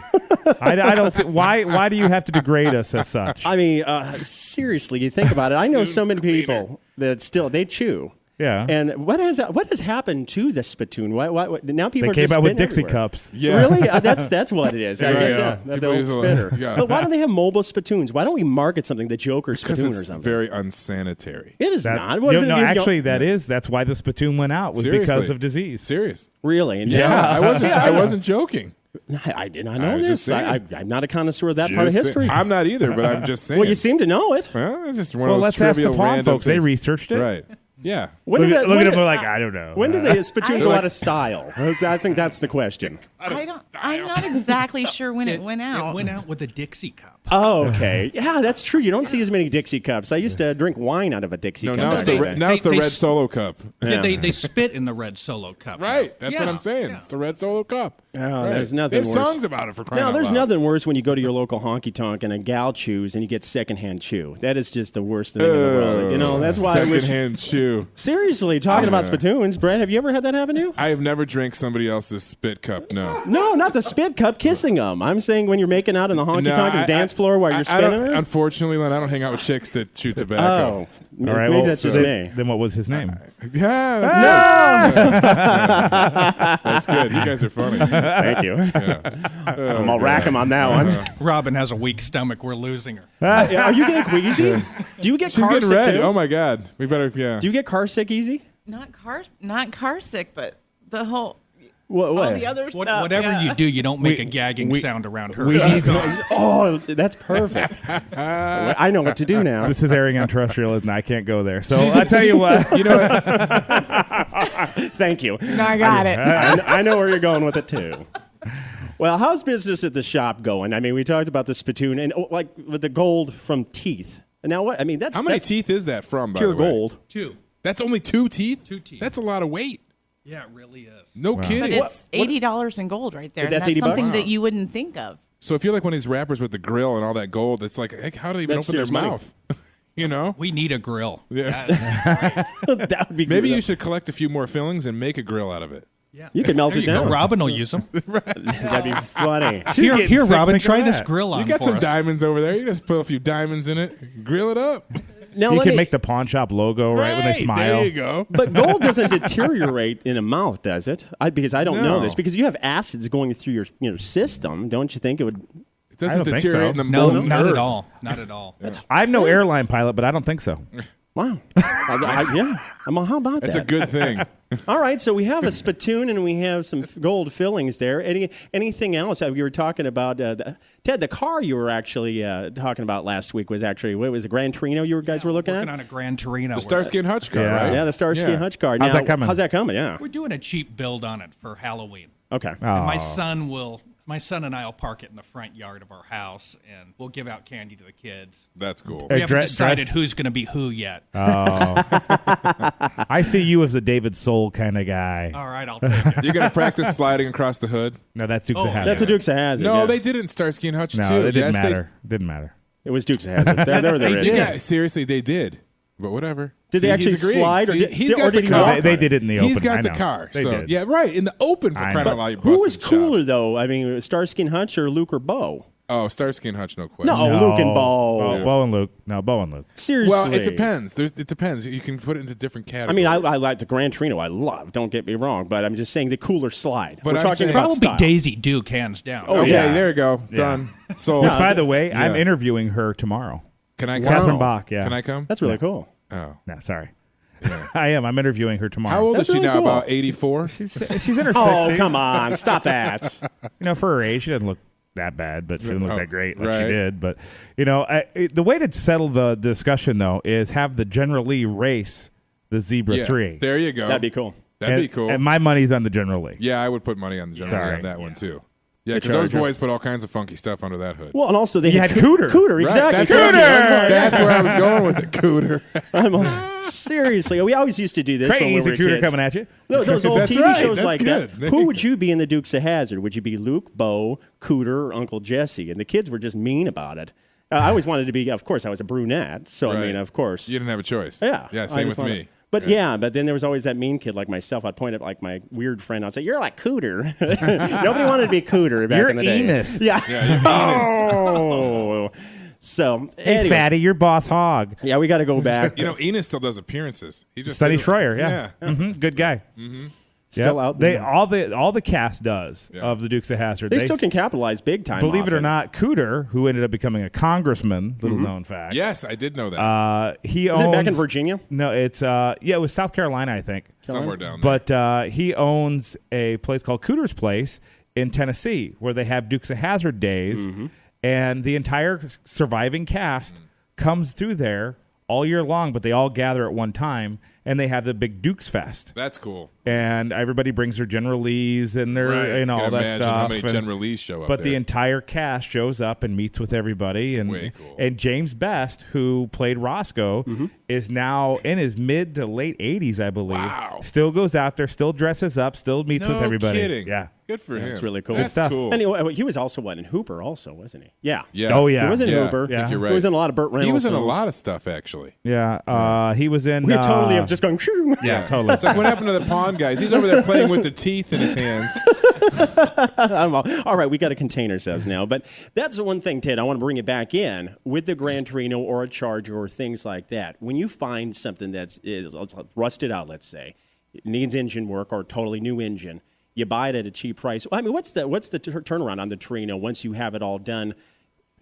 I don't see, why do you have to degrade us as such? I mean, seriously, you think about it. I know so many people that still, they chew. Yeah. And what has happened to the spittoon? What now people They are came just out with spitting Dixie everywhere. cups. Yeah. Really? That's what it is. I Right, guess, yeah. the People old use a- spitter. yeah. But why don't they have mobile spittoons? Why don't we market something the Joker Because spittoon or it's something? very unsanitary. It is That- not. no, What if no, you don't- actually, that's why the spittoon went out was because Seriously. of disease. Serious. Really? And Yeah. now- I wasn't joking. I did not I know was this. just saying. I'm not a connoisseur of that part of Just history. I'm not either, but I'm just saying. Well, you seem to know it. Well, it's just one Well, of those let's ask the trivial pawn random folks. They things. researched it. Right. Yeah. When Look did at that- them when did- like, I don't know. When did the spittoon I- go out of style? I think that's the question. I'm not exactly sure when it went out. It went out with a Dixie cup. Oh, okay. Yeah, that's true. You don't see as many Dixie cups. I used to drink wine out of a Dixie No, cup. now back it's the in re- day. now it's the They red s- Solo cup. Yeah, they spit in the red Solo cup. Right. That's what Yeah, I'm saying. yeah. It's the red Solo cup. Oh, Right. there's nothing They have worse. songs about it for crying No, out there's loud. nothing worse when you go to your local honky tonk and a gal chews and you get secondhand chew. That is just the worst thing in the world. You know, that's why I wish. Secondhand chew. Seriously, talking about spittoons, Brad, have you ever had that happen to you? I have never drank somebody else's spit cup. No. No, not the spit cup, kissing them. I'm saying when you're making out on the honky tonk and the dance floor while you're I spinning don't- it. Unfortunately, Len, I don't hang out with chicks that chew tobacco. Oh, All right, maybe well, that's just me. then what was his name? Yeah, that's good. That's good. You guys are funny. Thank you. I'm gonna rack him on that one. Robin has a weak stomach. We're losing her. Are you getting queasy? Do you get She's car getting sick red. too? Oh my God. We better. Yeah. Do you get car sick easy? Not car sick, but the whole What? all the other stuff. Whatever yeah. you do, you don't make a gagging sound around her. we need Oh, that's perfect. I know what to do now. This is airing on terrestrial, and I can't go there. So I tell you what. You know what? Thank you. No, I got it. I know where you're going with it too. Well, how's business at the shop going? I mean, we talked about the spittoon and like with the gold from teeth. Now what? I mean, that's How many that's teeth is that from? By pure the way? gold. 2. That's only 2 teeth. 2 teeth. That's a lot of weight. Yeah, it really is. No But kidding. it's $80 in gold right there. That's and that's $80? something that you wouldn't think of. So if you're like one of these rappers with the grill and all that gold, it's like, heck, how do they even That's open their serious money. mouth? You know? We need a grill. Yeah. That would be Maybe good. you should collect a few more fillings and make a grill out of it. Yeah. You can melt There it you go. down. Robin will use them. That'd be funny. Here, getting sick Robin, thinking try of this that. grill on You got for some us. diamonds over there. You just put a few diamonds in it, grill it up. Now, You let can me- make the pawn shop logo right when they smile. There you go. But gold doesn't deteriorate in a mouth, does it? Because I don't know No. this. Because you have acids going through your system. Don't you think it would? It doesn't I don't think deteriorate so. in the No, molten not earth. at all. Not at all. I'm no airline pilot, but I don't think so. Wow. Yeah. How about That's that? a good thing. All right, so we have a spittoon and we have some gold fillings there. Anything else? You were talking about Ted. The car you were actually talking about last week was actually what was a Gran Torino you guys were looking Working at? on a Gran Torino. The Starsky and Hutch car, Yeah. right? Yeah, the Starsky and Hutch car. How's Now, that coming? How's that coming? Yeah. We're doing a cheap build on it for Halloween. Okay. Oh. And my son and I will park it in the front yard of our house, and we'll give out candy to the kids. That's cool. We Hey, haven't decided dressed- who's going to be who yet. I see you as a David Soul kind of guy. All right, I'll take it. You're going to practice sliding across the hood? No, that's Dukes Oh, of Hazzard. That's a Dukes of Hazzard. No, yeah. they did it in Starsky and Hutch, No, too. it didn't Yes, matter. Didn't matter. It was Dukes of Hazzard. There They is. did. Yeah, seriously, they did. But whatever. Did they See, actually he's agreeing. slide, or See, did- he's or got did the he car. walk They did it in the open. He's got I the know. car. They So did. yeah, right in the open for I crying know. out loud. Who was busting cooler chops. though? I mean, Starsky and Hutch or Luke or Bo? Oh, Starsky and Hutch, no question. No, Luke and Bo. Oh, Bo and Luke. No, Bo and Luke. Seriously. Well, it depends. It depends. You can put it into different I categories. mean, I like the Gran Torino. I love. Don't get me wrong, but I'm just saying the cooler slide. But We're I'm talking saying- about Probably style. Daisy Duke, hands down. Okay, yeah. there you go. Yeah. Done. So Which, by the way, I'm Yeah. interviewing her tomorro's can I come? Catherine Bach, yeah. Can I come? That's really cool. Oh. No, sorry. I am. I'm interviewing her tomorrow. How old That's is she really now? cool. About 84? She's in her Oh, 60s. come on. Stop that. You know, for her age, she doesn't look that bad, but she doesn't look Oh, that great like right. she did. But, you know, the way to settle the discussion, though, is have the General Lee race the Zebra Yeah. 3. There you go. That'd be cool. That'd and, be cool. And my money's on the General Lee. Yeah, I would put money on the general Sorry. on that one, too. Yeah, The because those Charger. boys put all kinds of funky stuff under that hood. Well, and also they You had had Cooter. Cooter, Right, exactly. That's where I was going with it, Cooter. Seriously, we always used to do this when we Crazy were Cooter kids. coming at you. Those old That's TV right. shows That's like good. that. Who would you be in the Dukes of Hazzard? Would you be Luke, Bo, Cooter, or Uncle Jesse? And the kids were just mean about it. I always wanted to be. Of course, I was a brunette, so I Right. mean, of course. You didn't have a choice. Yeah. Yeah, I same just with wanted- me. But but then there was always that mean kid like myself. I'd point at like my weird friend. I'd say, "You're like Cooter." Nobody wanted to be Cooter back You're in the day. Enos. Yeah. Yeah, you're Oh. So, Hey, anyways. fatty, you're boss hog. Yeah, we got to go back. You know, Enos still does appearances. He just Sonny did- Schroyer, yeah. Good guy. Still Yep. out They there. all the cast does Yeah. of the Dukes of Hazzard. They still can capitalize big time. believe off it or not, Cooter, who ended up becoming a congressman, little known fact. Yes, I did know that. He Is owns it back in Virginia? No, it's it was South Carolina, I think. Somewhere down there. But he owns a place called Cooter's Place in Tennessee, where they have Dukes of Hazzard days, and the entire surviving cast comes through there all year long. But they all gather at one time, and they have the big Dukes Fest. That's cool. And everybody brings their General Lees and their all that stuff. How many General Lees show up But there. the entire cast shows up and meets with everybody. And Way cool. And James Best, who played Roscoe, is now in his mid to late 80s, I believe. Wow. Still goes out there, still dresses up, still meets with everybody. Kidding. Yeah. Good for him. That's really cool. That's stuff. cool. Anyway, he was also in Hooper also, wasn't he? Yeah. Oh, yeah. He was in Yeah. Hooper. Yeah. I think you're right. He was in a lot of Burt Reynolds He was in a films. lot of stuff, actually. Yeah. He was in... We totally have just going... Yeah, totally. It's like what happened to the pawn guys? He's over there playing with the teeth in his hands. All right, we got to contain ourselves now. But that's the one thing, Ted, I want to bring it back in. With the Gran Torino or a Charger or things like that, when you find something that's rusted out, let's say, it needs engine work or a totally new engine, you buy it at a cheap price. I mean, what's the turnaround on the Torino once you have it all done?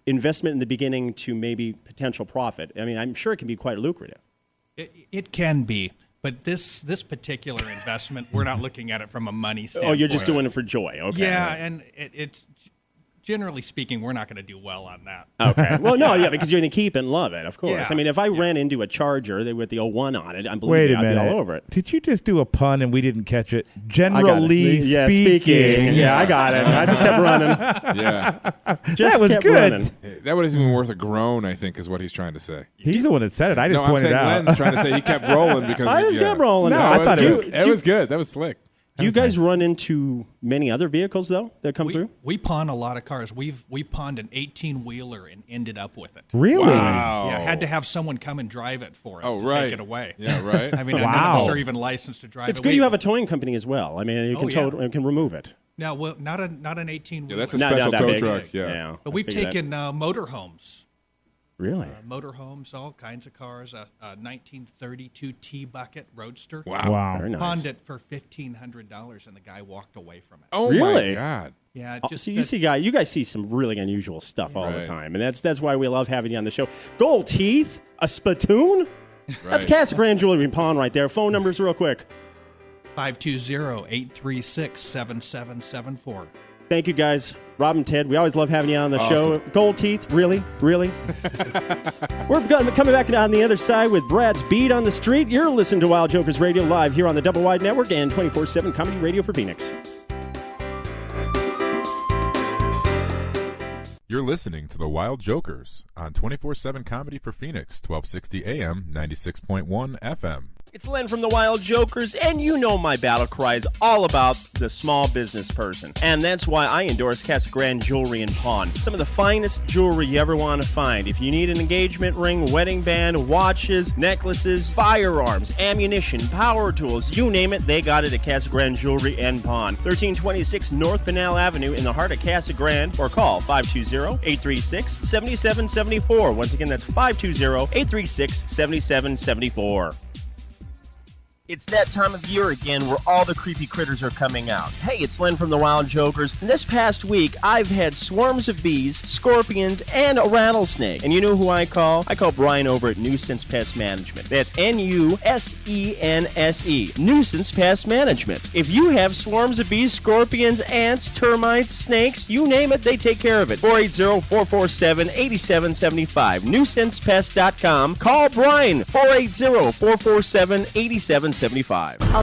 Investment in the beginning to maybe potential profit. I mean, I'm sure it can be quite lucrative. It can be. But this particular investment, we're not looking at it from a money standpoint. Oh, you're just doing it for joy. Okay. Yeah, right. and it's generally speaking, we're not going to do well on that. Okay. Well, no, yeah, because you're going to keep it and love it, of course. Yeah. I mean, if I ran into a Charger with the 01 on it, Wait a I'd be minute. all over it. Did you just do a pun and we didn't catch it? I got General it. Lee Yeah, speaking. Yeah, I got it. I just kept running. Yeah. That was kept good. running. That would have even worth a groan, I think, is what he's trying to say. He's the one that said it. I just No, I'm pointed saying out. Len's trying to say he kept rolling because I just kept rolling. No, No, I thought it was- it was good. That was slick. Do you guys run into many other vehicles, though, that come through? We pawn a lot of cars. We pawned an 18-wheeler and ended up with it. Really? Wow. Yeah, had to have someone come and drive it for us to right. take it away. Yeah, right. I mean, none Wow. of us are even licensed to drive It's it. good you have a towing company as well. I mean, you can yeah. you can remove it. No, well, not an 18-wheeler. Yeah, that's a Not special that tow big. truck. Yeah. But we've I figured taken motorhomes. Really? Motorhomes, all kinds of cars. A 1932 T-Bucket Roadster. Wow. Very nice. Pawned it for $1,500, and the guy walked away from it. Oh, Really? my God. Yeah, just So you guys see some really unusual stuff all the Right. time, and that's why we love having you on the show. Gold teeth, a spittoon. That's Right. Casa Grand Jewelry and Pawn right there. Phone numbers real quick. 520-836-7774. Thank you, guys. Rob and Ted, we always love having you on the show. Gold teeth, really? We're coming back on the other side with Brad's Beat on the Street. You're listening to Wild Jokers Radio live here on the Double Wide Network and 24/7 Comedy Radio for Phoenix. You're listening to the Wild Jokers on 24/7 Comedy for Phoenix, 1260 AM, 96.1 FM. It's Len from the Wild Jokers, and you know my battle cry is all about the small business person. And that's why I endorse Casa Grand Jewelry and Pawn. Some of the finest jewelry you ever want to find. If you need an engagement ring, wedding band, watches, necklaces, firearms, ammunition, power tools, you name it, they got it at Casa Grand Jewelry and Pawn. 1326 North Pinal Avenue in the heart of Casa Grande, or call 520-836-7774. Once again, that's 520-836-7774. It's that time of year again where all the creepy critters are coming out. Hey, it's Len from the Wild Jokers. And this past week, I've had swarms of bees, scorpions, and a rattlesnake. And you know who I call? I call Brian over at Nuisance Pest Management. That's Nusense, Nuisance Pest Management. If you have swarms of bees, scorpions, ants, termites, snakes, you name it, they take care of it. 480-447-8775. NuisancePest.com. Call Brian, 480-447-8775.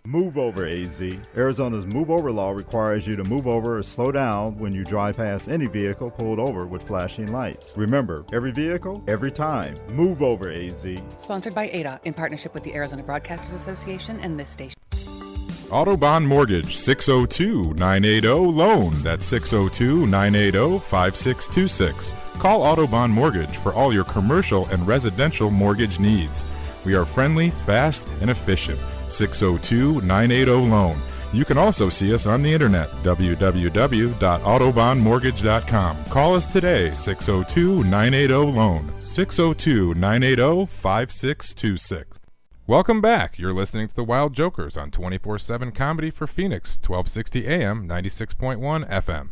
Move over, AZ. Arizona's move over law requires you to move over or slow down when you drive past any vehicle pulled over with flashing lights. Remember, every vehicle, every time. Move over, AZ. Sponsored by ADA in partnership with the Arizona Broadcasters Association and this station. Autobahn Mortgage, 602-980-LOAN. That's 602-980-5626. Call Autobahn Mortgage for all your commercial and residential mortgage needs. We are friendly, fast, and efficient. 602-980-LOAN. You can also see us on the internet, www.autobahnmortgage.com. Call us today, 602-980-LOAN, 602-980-5626. Welcome back. You're listening to the Wild Jokers on 24/7 Comedy for Phoenix, 1260 AM, 96.1 FM.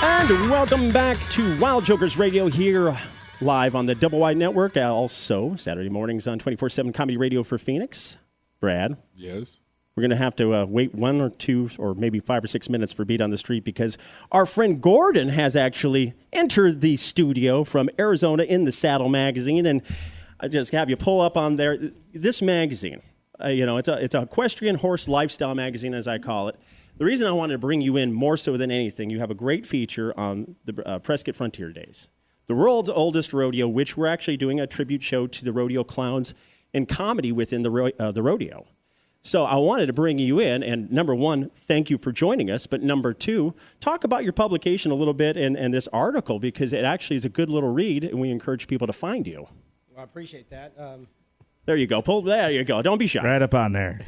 And welcome back to Wild Jokers Radio here live on the Double Wide Network. Also, Saturday mornings on 24/7 Comedy Radio for Phoenix. Brad. Yes. We're going to have to wait 1 or 2 or maybe 5 or 6 minutes for Beat on the Street because our friend Gordon has actually entered the studio from Arizona in the Saddle magazine. And I just have you pull up on there. This magazine, it's a equestrian horse lifestyle magazine, as I call it. The reason I wanted to bring you in more so than anything, you have a great feature on the Prescott Frontier Days, the world's oldest rodeo, which we're actually doing a tribute show to the rodeo clowns and comedy within the rodeo. So I wanted to bring you in, and number one, thank you for joining us. But number two, talk about your publication a little bit and this article, because it actually is a good little read, and we encourage people to find you. Well, I appreciate that. There you go. There you go. Don't be shy. Right up on there.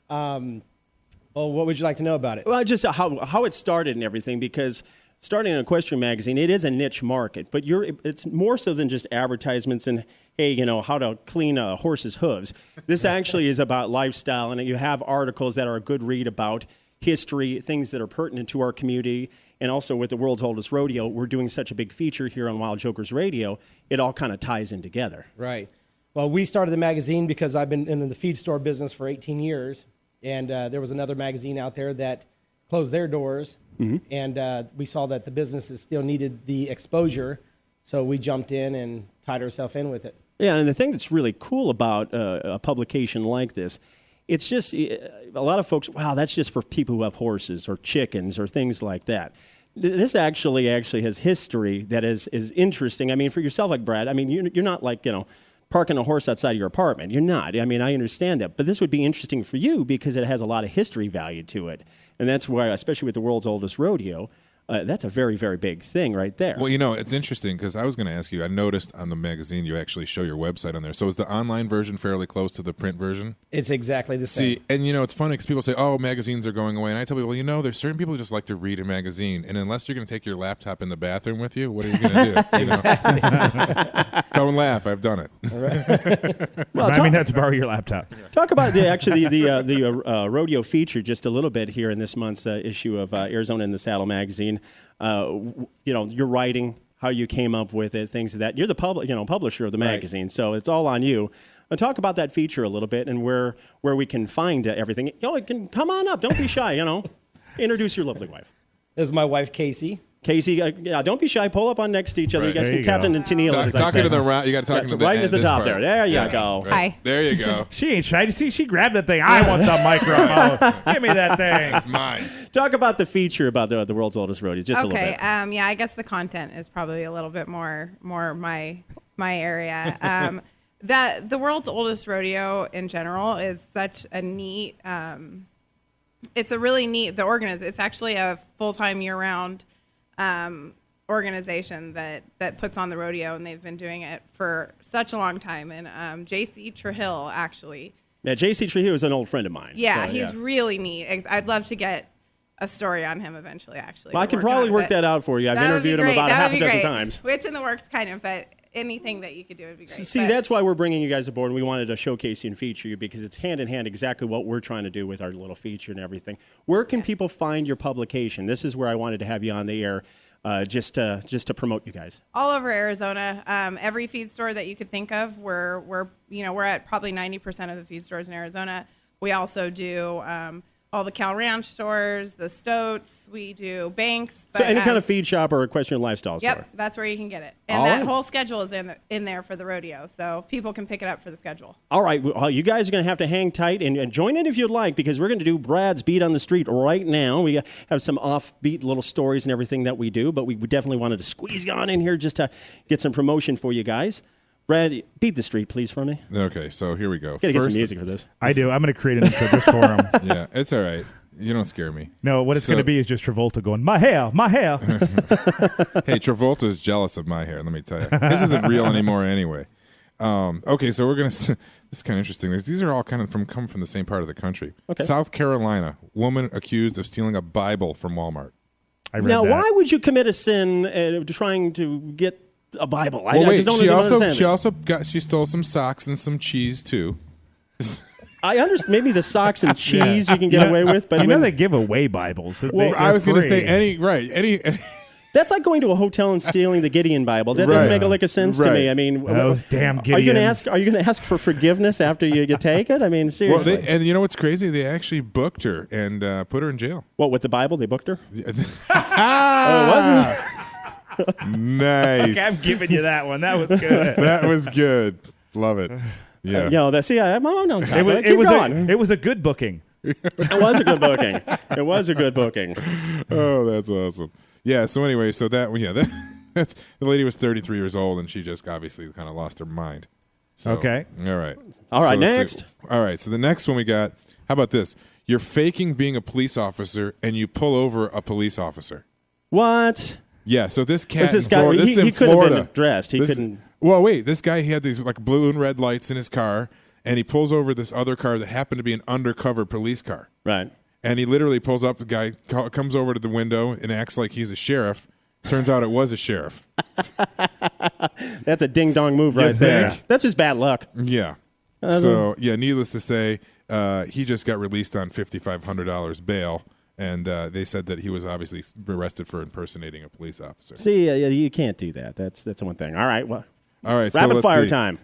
Well, what would you like to know about it? Well, just how it started and everything, because starting an equestrian magazine, it is a niche market, but it's more so than just advertisements and, hey, how to clean a horse's hooves. This actually is about lifestyle, and you have articles that are a good read about history, things that are pertinent to our community, and also with the world's oldest rodeo, we're doing such a big feature here on Wild Jokers Radio, it all kind of ties in together. Right. Well, we started the magazine because I've been in the feed store business for 18 years, and there was another magazine out there that closed their doors, and we saw that the businesses still needed the exposure, so we jumped in and tied ourselves in with it. Yeah, and the thing that's really cool about a publication like this, it's just a lot of folks, wow, that's just for people who have horses or chickens or things like that. This actually has history that is interesting. I mean, for yourself, like Brad, I mean, you're not like, parking a horse outside of your apartment. You're not. I mean, I understand that. But this would be interesting for you because it has a lot of history value to it. And that's why, especially with the world's oldest rodeo, that's a very, very big thing right there. Well, it's interesting because I was going to ask you, I noticed on the magazine you actually show your website on there. So is the online version fairly close to the print version? It's exactly the same. See, and it's funny because people say, oh, magazines are going away. And I tell people, there's certain people who just like to read a magazine. And unless you're going to take your laptop in the bathroom with you, what are you going to do? Exactly. Don't laugh. I've done it. Well, I mean, have to borrow your laptop. Talk about the rodeo feature just a little bit here in this month's issue of Arizona in the Saddle magazine. Your writing, how you came up with it, things of that. You're the publisher of the magazine, right. So it's all on you. Talk about that feature a little bit and where we can find everything. Come on up. Don't be shy. Introduce your lovely wife. This is my wife, Casey. Casey, don't be shy. Pull up on next to each other. Right. You guys can Captain and Tennille. Talking to the round. You got to talk to the right at the top part. there. There you go. Right. Hi. There you go. She ain't shy. See, she grabbed the thing. I want the microphone. Give me that thing. It's mine. Talk about the feature about the world's oldest rodeo. Just a little bit. Yeah, I guess the content is probably a little bit more my area. The world's oldest rodeo in general is such a neat. It's a really neat. It's actually a full-time year-round organization that puts on the rodeo, and they've been doing it for such a long time. And J.C. Trujillo, actually. Yeah, J.C. Trujillo is an old friend of mine. Yeah, so, he's really neat. I'd love to get a story on him eventually, actually. Well, I can probably work that out for you. I've interviewed him about half a dozen times. It's in the works, kind of, but anything that you could do would be great. See, that's why we're bringing you guys aboard, and we wanted to showcase you and feature you because it's hand in hand exactly what we're trying to do with our little feature and everything. Where can people find your publication? This is where I wanted to have you on the air. Just to promote you guys. All over Arizona, every feed store that you could think of, we're at probably 90% of the feed stores in Arizona. We also do all the Cal Ranch stores, the Stoats. We do banks. So any kind of feed shop or equestrian lifestyle store. Yep, that's where you can get it. And that whole schedule is in there for the rodeo, so people can pick it up for the schedule. All right, well, you guys are going to have to hang tight and join in if you'd like, because we're going to do Brad's Beat on the Street right now. We have some offbeat little stories and everything that we do, but we definitely wanted to squeeze you on in here just to get some promotion for you guys. Brad, beat the street, please, for me. Okay, so here we go. Got to get some music for this. I do. I'm going to create an intro just for him. Yeah, it's all right. You don't scare me. No, what it's going to be is just Travolta going, my hair, my hair. Hey, Travolta's jealous of my hair, let me tell you. This isn't real anymore anyway. Okay, so we're going to... This is kind of interesting. These are all come from the same part of the country. Okay. South Carolina, woman accused of stealing a Bible from Walmart. I read that. Why would you commit a sin trying to get a Bible? She stole some socks and some cheese too. I understand maybe the socks and cheese you can get away with, but they give away Bibles. Well, I was going to say any. That's like going to a hotel and stealing the Gideon Bible. That doesn't make a lick of sense to me. I mean, those damn Gideons. Are you going to ask for forgiveness after you take it? I mean, seriously. Well, and you know what's crazy? They actually booked her and put her in jail. What, with the Bible? They booked her? Nice. Okay, I'm giving you that one. That was good. That was good. Love it. Yeah. I'm on top. It was a good booking. It was a good booking. It was a good booking. Oh, that's awesome. Yeah. So anyway, that's the lady was 33 years old, and she just obviously kind of lost her mind. So, okay. All right. All right. So Next. All right. So the next one we got. How about this? You're faking being a police officer, and you pull over a police officer. What? Yeah. So this cat. This guy. He could have been dressed. He couldn't. Well, wait. This guy, he had these like blue and red lights in his car, and he pulls over this other car that happened to be an undercover police car. Right. And he literally pulls up. The guy comes over to the window and acts like he's a sheriff. Turns out it was a sheriff. That's a ding-dong move right there. That's just bad luck. Yeah. So, needless to say, he just got released on $5,500 bail, and they said that he was obviously arrested for impersonating a police officer. See, you can't do that. That's one thing. All right. Well, all right. Rapid fire time.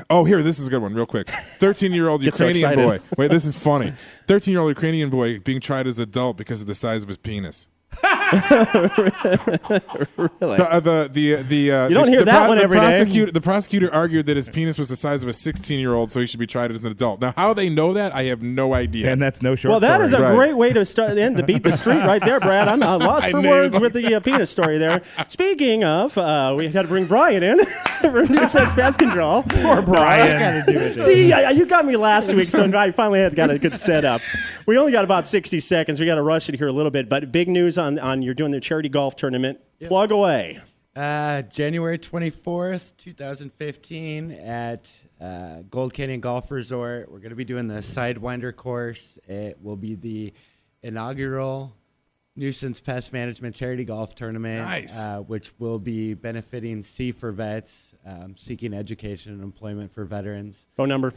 Here, this is a good one, real quick. 13-year-old Ukrainian boy. Wait, this is funny. 13-year-old Ukrainian boy being tried as an adult because of the size of his penis. Really? You don't hear that one every day. The prosecutor argued that his penis was the size of a 16-year-old, so he should be tried as an adult. Now, how they know that, I have no idea. And that's no short. Well, that story. is a great way to start to beat the street right there, Brad. I'm lost for words with the penis story there. Speaking of, we got to bring Brian in for New Sense Pest Control. Poor Brian. See, you got me last week, so I finally got a good setup. We only got about 60 seconds. We got to rush it here a little bit, but big news on you're doing the charity golf tournament. Yep. Plug away. January 24th, 2015 at Gold Canyon Golf Resort. We're going to be doing the Sidewinder course. It will be the inaugural Nuisance Pest Management Charity Golf Tournament, nice. Which will be benefiting C for Vets, seeking education and employment for veterans. Phone number?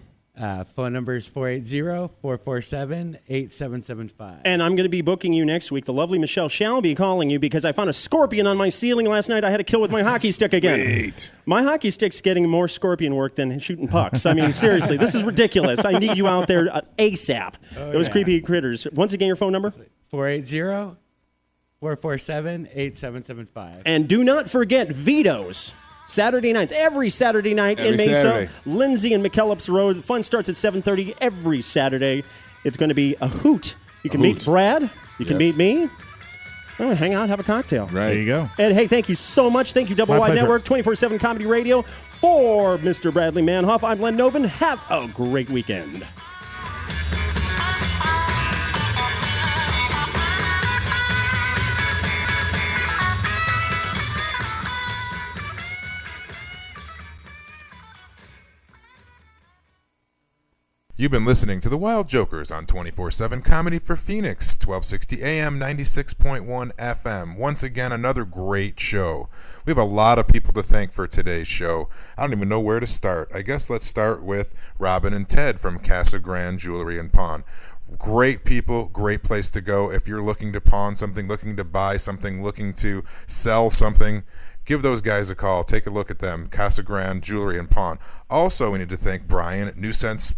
Phone number is 480-447-8775. And I'm going to be booking you next week. The lovely Michelle shall be calling you because I found a scorpion on my ceiling last night I had to kill with my hockey stick again. Sweet. My hockey stick's getting more scorpion work than shooting pucks. I mean, seriously, this is ridiculous. I need you out there ASAP. Those creepy critters. Once again, your phone number? 480-447-8775. And do not forget Vito's. Saturday nights, every Saturday night in Mesa, Saturday. Lindsay and McKellips Road. The fun starts at 7:30 every Saturday. It's going to be a hoot. You can meet Brad. You can meet me. Hang out, have a cocktail. Right. There you go. And hey, thank you so much. Thank you, Double Wide Network, 24/7 Comedy Radio. For Mr. Bradley Manhoff, I'm Len Novin. Have a great weekend. You've been listening to The Wild Jokers on 24/7 Comedy for Phoenix, 1260 AM, 96.1 FM. Once again, another great show. We have a lot of people to thank for today's show. I don't even know where to start. I guess let's start with Robin and Ted from Casa Grande Jewelry and Pawn. Great people, great place to go. If you're looking to pawn something, looking to buy something, looking to sell something, give those guys a call. Take a look at them. Casa Grande Jewelry and Pawn. Also, we need to thank Brian at New Sense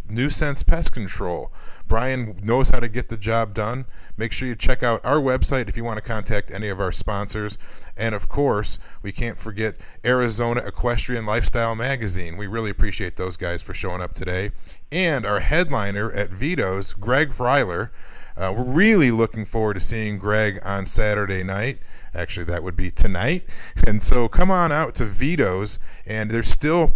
Pest Control. Brian knows how to get the job done. Make sure you check out our website if you want to contact any of our sponsors. And of course, we can't forget Arizona Equestrian Lifestyle Magazine. We really appreciate those guys for showing up today. And our headliner at Vito's, Greg Freiler. We're really looking forward to seeing Greg on Saturday night. Actually, that would be tonight. And so come on out to Vito's, and there's still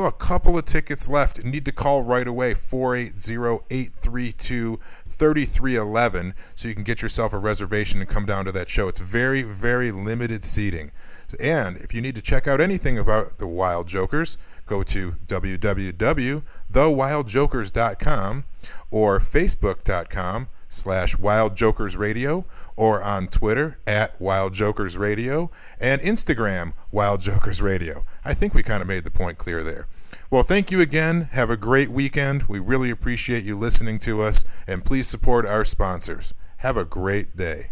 a couple of tickets left. You need to call right away, 480-832-3311, so you can get yourself a reservation and come down to that show. It's very, very limited seating. And if you need to check out anything about the Wild Jokers, go to www.thewildjokers.com or facebook.com/WildJokersRadio, or on Twitter @WildJokersRadio and Instagram WildJokersRadio. I think we kind of made the point clear there. Well, thank you again. Have a great weekend. We really appreciate you listening to us, and please support our sponsors. Have a great day.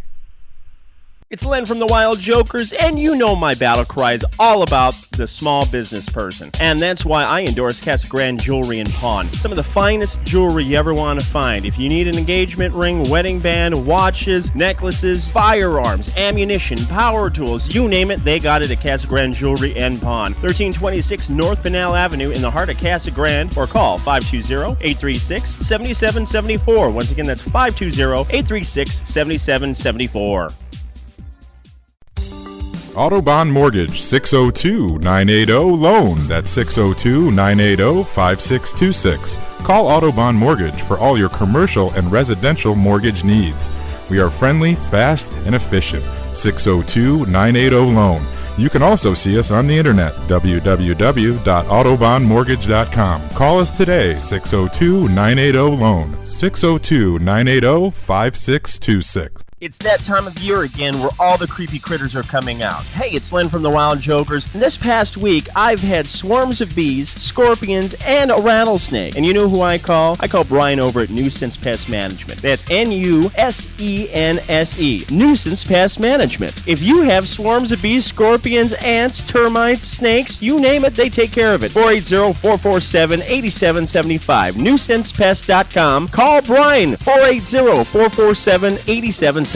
It's Len from the Wild Jokers, and you know my battle cry is all about the small business person. And that's why I endorse Casa Grande Jewelry and Pawn. Some of the finest jewelry you ever want to find. If you need an engagement ring, wedding band, watches, necklaces, firearms, ammunition, power tools, you name it, they got it at Casa Grande Jewelry and Pawn. 1326 North Pinal Avenue in the heart of Casa Grande, or call 520-836-7774. Once again, that's 520-836-7774. Autobahn Mortgage, 602-980-LOAN. That's 602-980-5626. Call Autobahn Mortgage for all your commercial and residential mortgage needs. We are friendly, fast, and efficient. 602-980-LOAN. You can also see us on the internet, www.autobahnmortgage.com. Call us today, 602-980-LOAN. 602-980-5626. It's that time of year again where all the creepy critters are coming out. Hey, it's Len from the Wild Jokers. And this past week, I've had swarms of bees, scorpions, and a rattlesnake. And you know who I call? I call Brian over at Nuisance Pest Management. That's Nusense, Nuisance Pest Management. If you have swarms of bees, scorpions, ants, termites, snakes, you name it, they take care of it. 480-447-8775. NuisancePest.com. Call Brian, 480-447-8775.